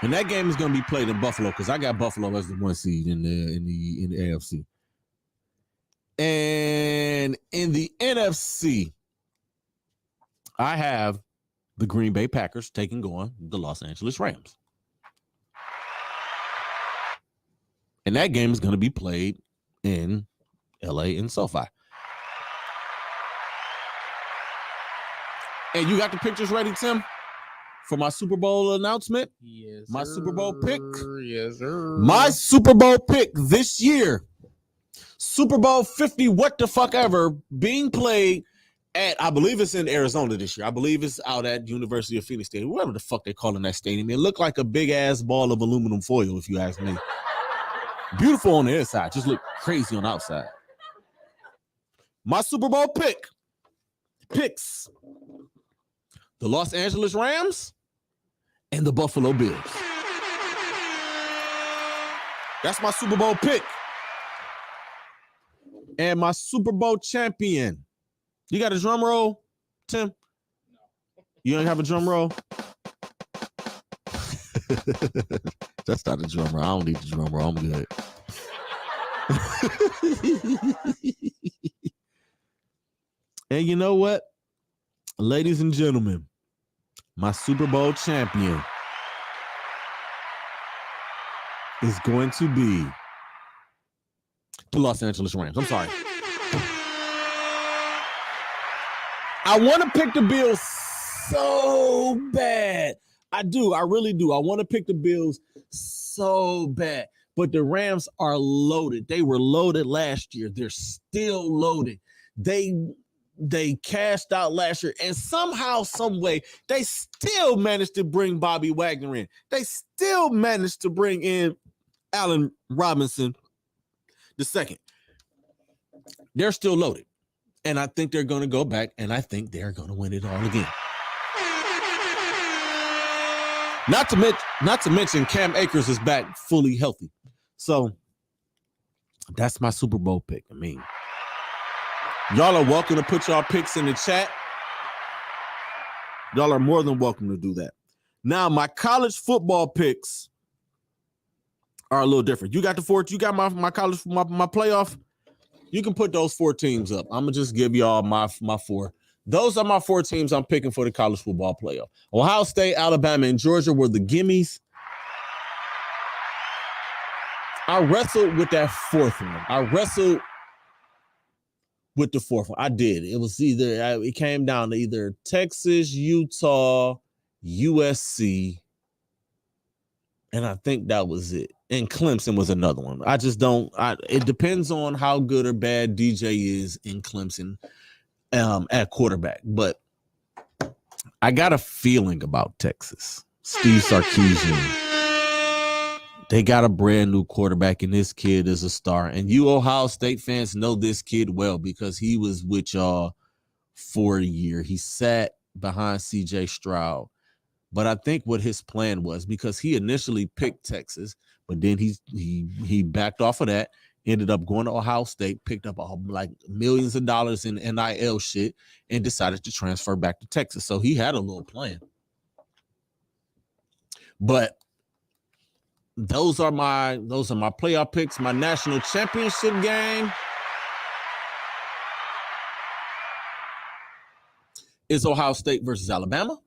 And that game is going to be played in Buffalo because I got Buffalo as the 1 seed in the AFC. And in the NFC, I have the Green Bay Packers taking on the Los Angeles Rams. And that game is going to be played in LA in SoFi. And you got the pictures ready, Tim? For my Super Bowl announcement? Yes, my sir. Super Bowl pick? Yes, sir. My Super Bowl pick this year, Super Bowl 50, what the fuck ever, being played at, I believe it's in Arizona this year. I believe it's out at University of Phoenix Stadium, whatever the fuck they call in that stadium. It looked like a big-ass ball of aluminum foil, if you ask me. Beautiful on the inside, just look crazy on the outside. My Super Bowl picks the Los Angeles Rams and the Buffalo Bills. That's my Super Bowl pick. And my Super Bowl champion. You got a drum roll, Tim? No. You don't have a drum roll? That's not a drum roll. I don't need the drum roll. I'm good. And you know what? Ladies and gentlemen, my Super Bowl champion is going to be the Los Angeles Rams. I'm sorry. I want to pick the Bills so bad. I do. I really do. I want to pick the Bills so bad. But the Rams are loaded. They were loaded last year. They're still loaded. They cashed out last year, and somehow, some way, they still managed to bring Bobby Wagner in. They still managed to bring in Allen Robinson II. They're still loaded. And I think they're going to go back, and I think they're going to win it all again. Not to mention Cam Akers is back fully healthy. So that's my Super Bowl pick. I mean, y'all are welcome to put y'all picks in the chat. Y'all are more than welcome to do that. Now, my college football picks are a little different. You got the four. You got my college my playoff. You can put those 4 teams up. I'm gonna just give y'all my 4. Those are my 4 teams I'm picking for the college football playoff. Ohio State, Alabama, and Georgia were the gimmies. I wrestled with that 4th one. I wrestled with the 4th one. I did. It was it came down to either Texas, Utah, USC, and I think that was it. And Clemson was another one. I just don't. It depends on how good or bad DJ is in Clemson at quarterback. But I got a feeling about Texas. Steve Sarkisian. They got a brand new quarterback, and this kid is a star. And you Ohio State fans know this kid well because he was with y'all for a year. He sat behind CJ Stroud. But I think what his plan was, because he initially picked Texas, but then he backed off of that, ended up going to Ohio State, picked up like millions of dollars in NIL shit, and decided to transfer back to Texas. So he had a little plan. But those are my playoff picks. My national championship game is Ohio State versus Alabama.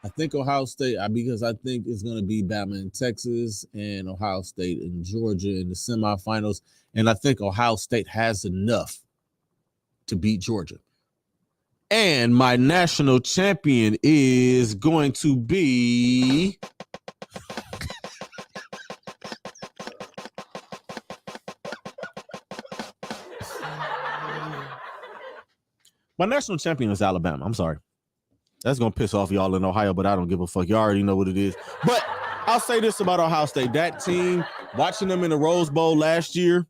I think Ohio State, because I think it's going to be Bama in Texas and Ohio State and Georgia in the semifinals. And I think Ohio State has enough to beat Georgia. And my national champion is going to be my national champion is Alabama. I'm sorry. That's going to piss off y'all in Ohio, but I don't give a fuck. Y'all already know what it is. But I'll say this about Ohio State. That team, watching them in the Rose Bowl last year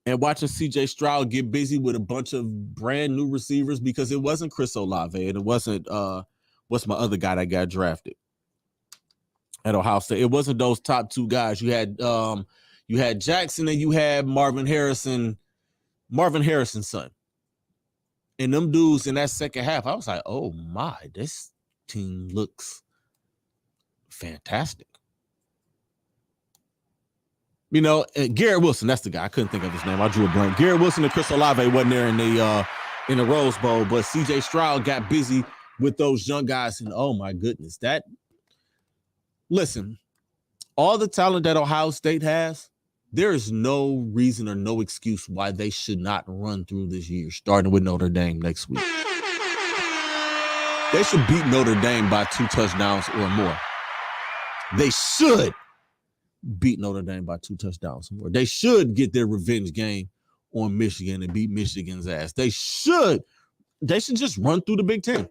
and watching CJ Stroud get busy with a bunch of brand new receivers, because it wasn't Chris Olave and it wasn't, what's my other guy that got drafted at Ohio State? It wasn't those top 2 guys. You had Jackson and you had Marvin Harrison's son. And them dudes in that second half, I was like, oh my, this team looks fantastic. You know, Garrett Wilson, that's the guy. I couldn't think of his name. I drew a blank. Garrett Wilson and Chris Olave wasn't there in the Rose Bowl, but CJ Stroud got busy with those young guys, and oh my goodness, listen, all the talent that Ohio State has, there is no reason or no excuse why they should not run through this year, starting with Notre Dame next week. They should beat Notre Dame by 2 touchdowns or more. They should beat Notre Dame by 2 touchdowns or more. They should get their revenge game on Michigan and beat Michigan's ass. They should just run through the Big Ten.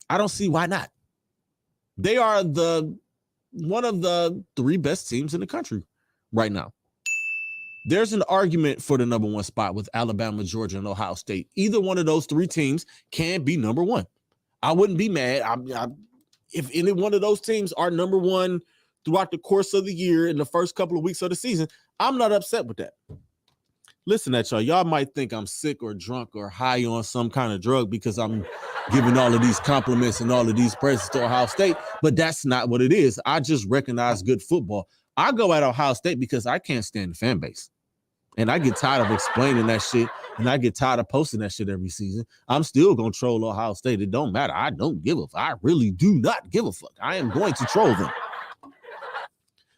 I don't see why not. They are one of the 3 best teams in the country right now. There's an argument for the number 1 spot with Alabama, Georgia, and Ohio State. Either one of those 3 teams can be number 1. I wouldn't be mad if any one of those teams are number 1 throughout the course of the year in the first couple of weeks of the season. I'm not upset with that. Listen at y'all. Y'all might think I'm sick or drunk or high on some kind of drug because I'm giving all of these compliments and all of these praises to Ohio State, but that's not what it is. I just recognize good football. I go at Ohio State because I can't stand the fan base. And I get tired of explaining that shit, and I get tired of posting that shit every season. I'm still going to troll Ohio State. It don't matter. I don't give a fuck. I really do not give a fuck. I am going to troll them.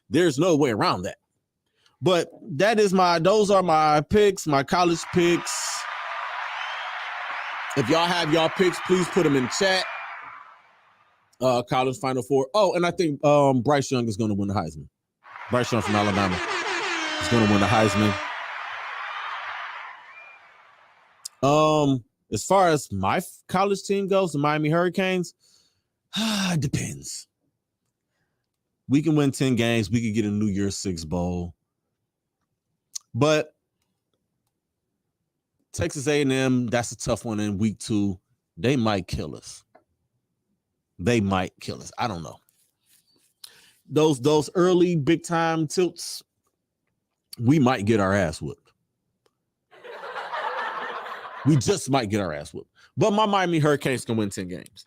There's no way around that. But those are my picks, my college picks. If y'all have y'all picks, please put them in chat. College Final Four. Oh, and I think Bryce Young is going to win the Heisman. Bryce Young from Alabama is going to win the Heisman. As far as my college team goes, the Miami Hurricanes, it depends. We can win 10 games. We could get a New Year's Six bowl. But Texas A&M, that's a tough one in week 2. They might kill us. They might kill us. I don't know. Those early big time tilts, we might get our ass whooped. We just might get our ass whooped. But my Miami Hurricanes can win 10 games.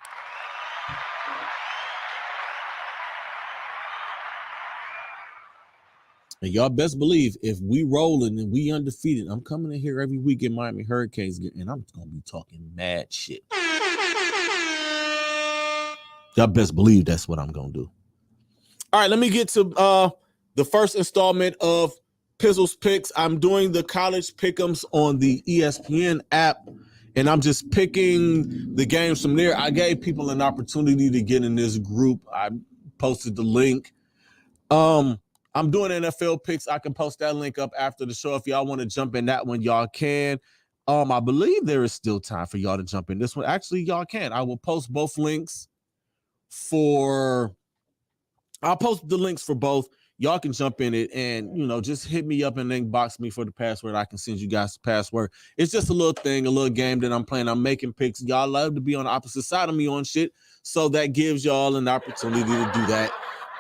And y'all best believe if we rolling and we undefeated, I'm coming in here every week in Miami Hurricanes and I'm going to be talking mad shit. Y'all best believe that's what I'm going to do. All right, let me get to the first installment of Pizzle's Picks. I'm doing the college pick'ems on the ESPN app, and I'm just picking the games from there. I gave people an opportunity to get in this group. I posted the link. I'm doing NFL picks. I can post that link up after the show. If y'all want to jump in that one, y'all can. I believe there is still time for y'all to jump in this one. Actually, y'all can. I will post both links I'll post the links for both. Y'all can jump in it and, just hit me up and inbox me for the password. I can send you guys the password. It's just a little thing, a little game that I'm playing. I'm making picks. Y'all love to be on the opposite side of me on shit. So that gives y'all an opportunity to do that.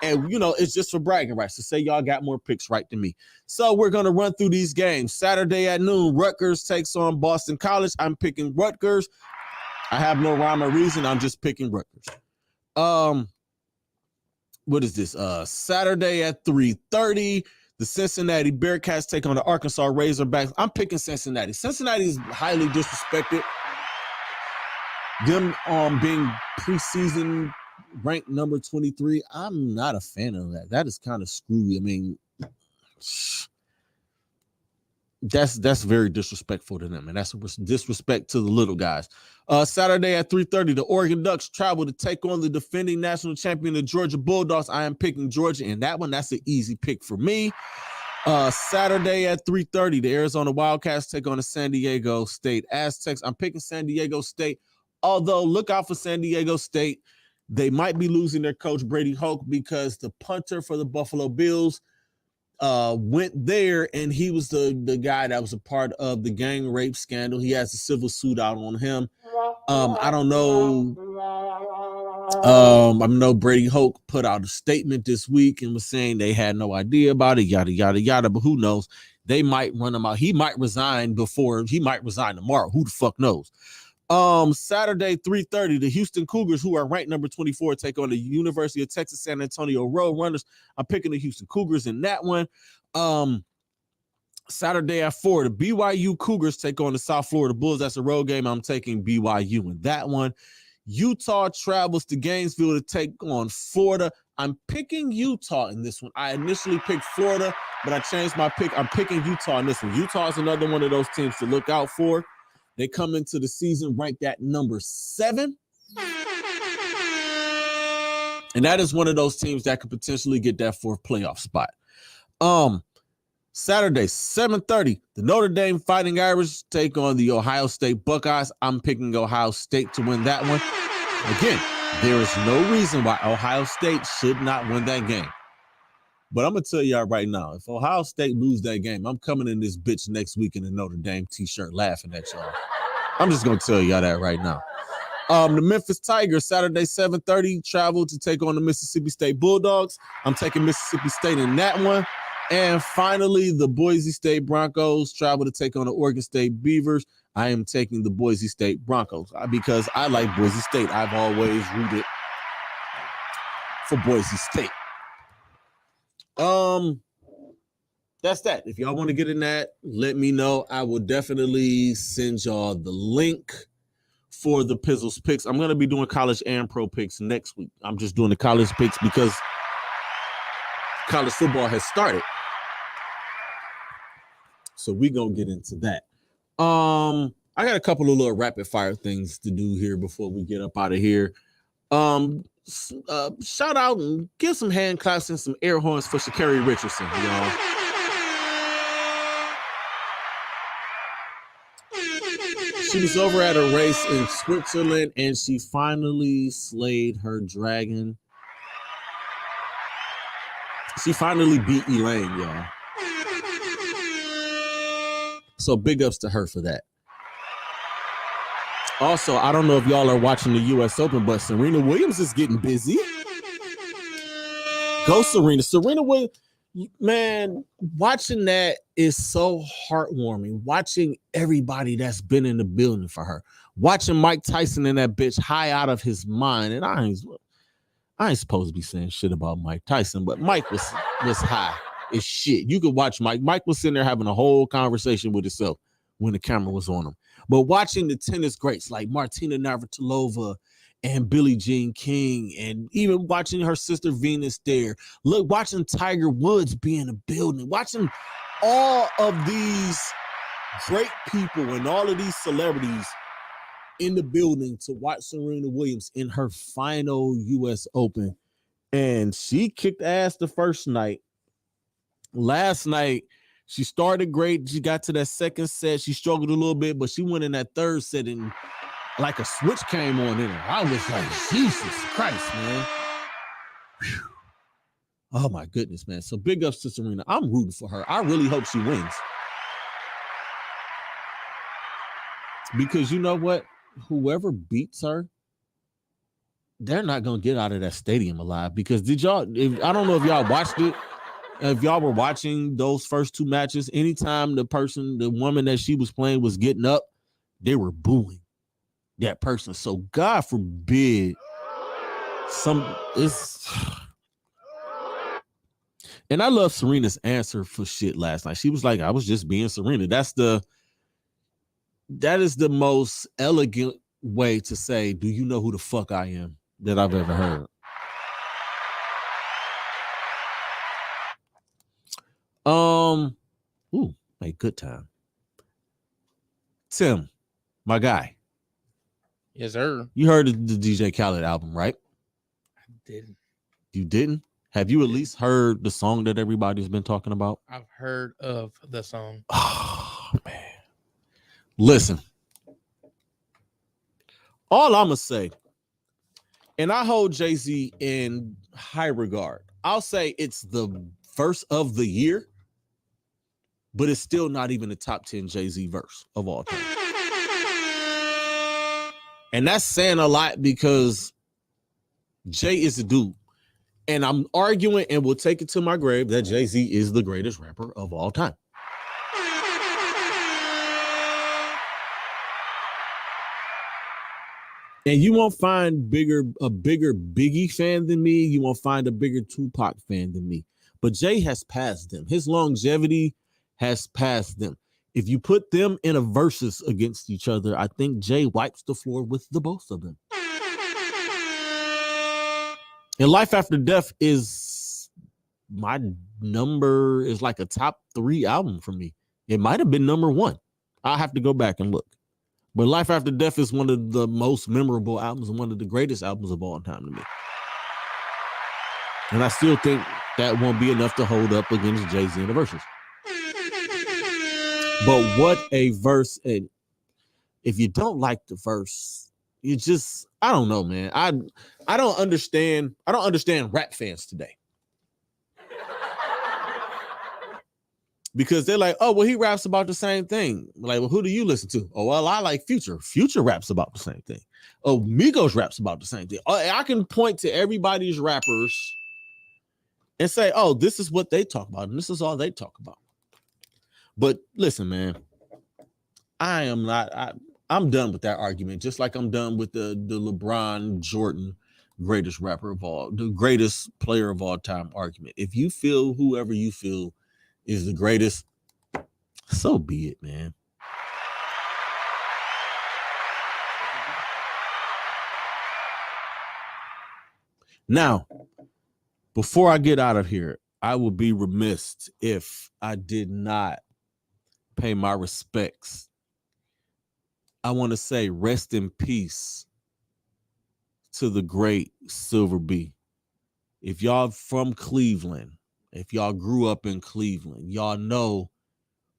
And, it's just for bragging rights to say y'all got more picks right than me. So we're going to run through these games. Saturday at noon, Rutgers takes on Boston College. I'm picking Rutgers. I have no rhyme or reason. I'm just picking Rutgers. What is this? Saturday at 3:30, the Cincinnati Bearcats take on the Arkansas Razorbacks. I'm picking Cincinnati. Cincinnati is highly disrespected. Them being preseason ranked number 23, I'm not a fan of that. That is kind of screwy. I mean, that's very disrespectful to them, and that's disrespect to the little guys. Saturday at 3:30, the Oregon Ducks travel to take on the defending national champion, the Georgia Bulldogs. I am picking Georgia, and that one, that's an easy pick for me. Saturday at 3:30, the Arizona Wildcats take on the San Diego State Aztecs. I'm picking San Diego State, although look out for San Diego State. They might be losing their coach, Brady Hoke, because the punter for the Buffalo Bills went there, and he was the guy that was a part of the gang rape scandal. He has a civil suit out on him. I don't know. I know Brady Hoke put out a statement this week and was saying they had no idea about it, yada, yada, yada, but who knows? They might run him out. He might resign tomorrow. Who the fuck knows? Saturday, 3:30, the Houston Cougars, who are ranked number 24, take on the University of Texas San Antonio Roadrunners. I'm picking the Houston Cougars in that one. Saturday at 4, the BYU Cougars take on the South Florida Bulls. That's a road game. I'm taking BYU in that one. Utah travels to Gainesville to take on Florida. I'm picking Utah in this one. I initially picked Florida, but I changed my pick. I'm picking Utah in this one. Utah is another one of those teams to look out for. They come into the season ranked at number 7. And that is one of those teams that could potentially get that 4th playoff spot. Saturday, 7:30, the Notre Dame Fighting Irish take on the Ohio State Buckeyes. I'm picking Ohio State to win that one. Again, there is no reason why Ohio State should not win that game. But I'm going to tell y'all right now, if Ohio State lose that game, I'm coming in this bitch next week in a Notre Dame t-shirt laughing at y'all. I'm just going to tell y'all that right now. The Memphis Tigers, Saturday, 7:30, travel to take on the Mississippi State Bulldogs. I'm taking Mississippi State in that one. And finally, the Boise State Broncos travel to take on the Oregon State Beavers. I am taking the Boise State Broncos because I like Boise State. I've always rooted for Boise State. That's that. If y'all want to get in that, let me know. I will definitely send y'all the link for the Pizzle's picks. I'm going to be doing college and pro picks next week. I'm just doing the college picks because college football has started. So we going to get into that. I got a couple of little rapid fire things to do here before we get up out of here. Shout out and give some hand claps and some air horns for Sha'Carri Richardson, y'all. She was over at a race in Switzerland and she finally slayed her dragon. She finally beat Elaine, y'all. So big ups to her for that. Also, I don't know if y'all are watching the U.S. Open, but Serena Williams is getting busy. Go Serena. Serena Williams, man, watching that is so heartwarming. Watching everybody that's been in the building for her. Watching Mike Tyson and that bitch high out of his mind. And I ain't supposed to be saying shit about Mike Tyson, but Mike was high as shit. You could watch Mike. Mike was sitting there having a whole conversation with himself when the camera was on him. But watching the tennis greats like Martina Navratilova and Billie Jean King, and even watching her sister Venus there, watching Tiger Woods be in the building, watching all of these great people and all of these celebrities in the building to watch Serena Williams in her final U.S. Open. And she kicked ass the first night. Last night, she started great. She got to that second set. She struggled a little bit, but she went in that third set and like a switch came on in her. I was like, Jesus Christ, man. Whew. Oh, my goodness, man. So big ups to Serena. I'm rooting for her. I really hope she wins. Because you know what? Whoever beats her, they're not going to get out of that stadium alive. Because I don't know if y'all watched it. If y'all were watching those first two matches, anytime the woman that she was playing was getting up, they were booing that person. So God forbid and I love Serena's answer for shit last night. She was like, I was just being Serena. That is the most elegant way to say, do you know who the fuck I am that I've ever heard. A good time. Tim, my guy. Yes, sir. You heard the DJ Khaled album, right? I didn't. You didn't? Have you at least heard the song that everybody's been talking about? I've heard of the song. Oh, man. Listen. All I'm going to say, and I hold Jay-Z in high regard. I'll say it's the verse of the year, but it's still not even the top 10 Jay-Z verse of all time. And that's saying a lot because Jay is a dude. And I'm arguing and will take it to my grave that Jay-Z is the greatest rapper of all time. And you won't find a bigger Biggie fan than me. You won't find a bigger Tupac fan than me. But Jay has passed them. His longevity has passed them. If you put them in a versus against each other, I think Jay wipes the floor with the both of them. And Life After Death is like a top 3 album for me. It might have been number 1. I'll have to go back and look. But Life After Death is one of the most memorable albums and one of the greatest albums of all time to me. And I still think that won't be enough to hold up against Jay-Z in the verses. But what a verse. And if you don't like the verse, you just, I don't know, man. I don't understand rap fans today. Because they're like, oh, well, he raps about the same thing. Like, well, who do you listen to? Oh, well, I like Future. Future raps about the same thing. Oh, Migos raps about the same thing. I can point to everybody's rappers and say, oh, this is what they talk about, and this is all they talk about. But listen, man, I'm done with that argument, just like I'm done with the LeBron Jordan greatest the greatest player of all time argument. If you feel whoever you feel is the greatest, so be it, man. Now, before I get out of here, I would be remiss if I did not pay my respects. I want to say rest in peace to the great Silver B. If y'all from Cleveland, if y'all grew up in Cleveland, y'all know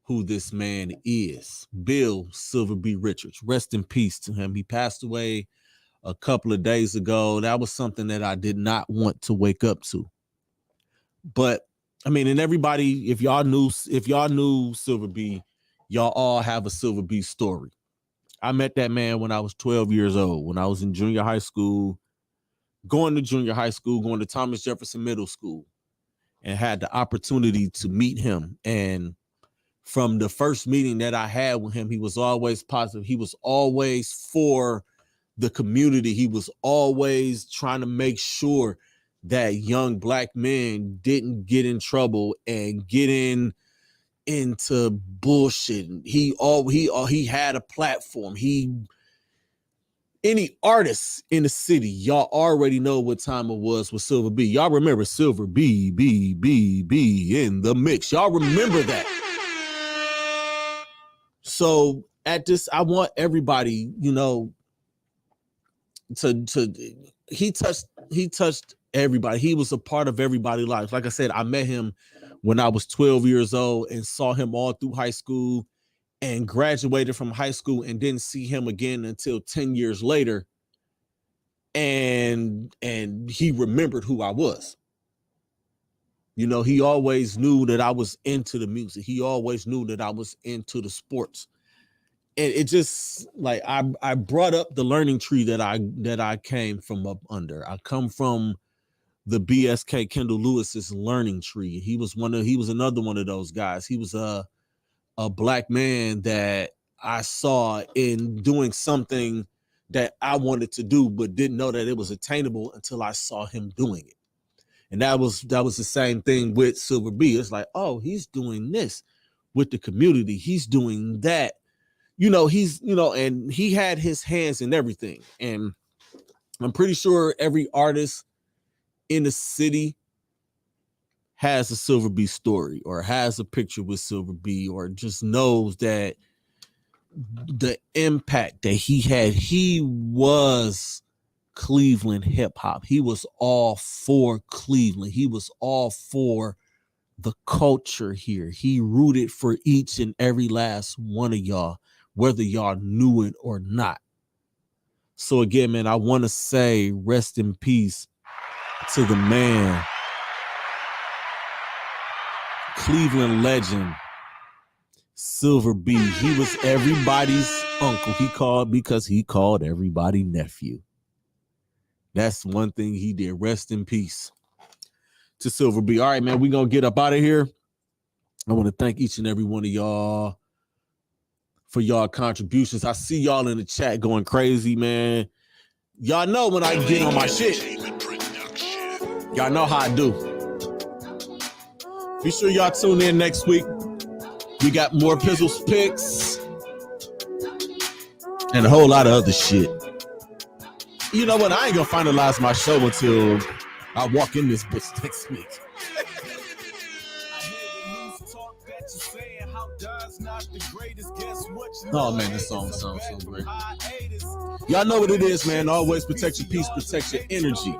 who this man is. Bill Silver B. Richards. Rest in peace to him. He passed away a couple of days ago. That was something that I did not want to wake up to. But I mean, and everybody, if y'all knew Silver B, y'all all have a Silver B story. I met that man when I was 12 years old, when I was in junior high school, going to Thomas Jefferson Middle School, and had the opportunity to meet him. And from the first meeting that I had with him, he was always positive. He was always for the community. He was always trying to make sure that young Black men didn't get in trouble and get into bullshit. He had a platform. Any artists in the city, y'all already know what time it was with Silver B. Y'all remember Silver B in the mix. Y'all remember that. So at this, I want everybody, you know, he touched everybody. He was a part of everybody's life. Like I said, I met him when I was 12 years old and saw him all through high school and graduated from high school and didn't see him again until 10 years later. And he remembered who I was. You know, he always knew that I was into the music. He always knew that I was into the sports. And it just like I brought up the learning tree that I came from up under. I come from the BSK Kendall Lewis's learning tree. He was another one of those guys. He was a Black man that I saw in doing something that I wanted to do, but didn't know that it was attainable until I saw him doing it. And that was the same thing with Silver B. It's like, oh, he's doing this with the community. He's doing that. You know, and he had his hands in everything. And I'm pretty sure every artist in the city has a Silver B story or has a picture with Silver B or just knows that the impact that he had. He was Cleveland hip hop. He was all for Cleveland. He was all for the culture here. He rooted for each and every last one of y'all, whether y'all knew it or not. So again, man, I want to say rest in peace to the man, Cleveland legend, Silver B. He was everybody's uncle. He called everybody nephew. That's one thing he did. Rest in peace to Silver B. All right, man, we're going to get up out of here. I want to thank each and every one of y'all for y'all contributions. I see y'all in the chat going crazy, man. Y'all know when I get on my shit. Y'all know how I do. Be sure y'all tune in next week. We got more Pizzle's picks and a whole lot of other shit. You know what? I ain't gonna finalize my show until I walk in this bitch next week. Oh man, this song sounds so great. Y'all know what it is, man. Always protect your peace, protect your energy.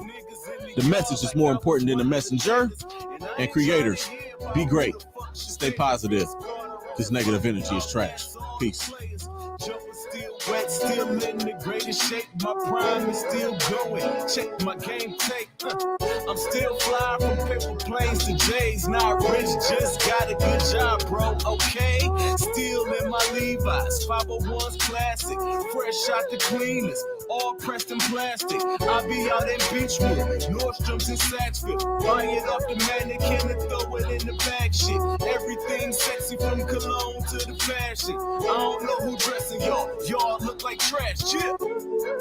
The message is more important than the messenger. And creators, be great. Stay positive. This negative energy is trash. Peace. Wet, still in the greatest shape. My prime is still going. Check my game tape. I'm still fly from paper planes to J's. Not rich, just got a good job, bro. Okay, still in my Levi's. 501's classic, fresh out the cleaners, all pressed in plastic. I be out in Beachwood, Nordstrom's in Satchville. Buy it off the mannequin and throw it in the bag. Shit, everything sexy from cologne to the fashion. I don't know who dressing y'all. Y'all look like trash. Chip.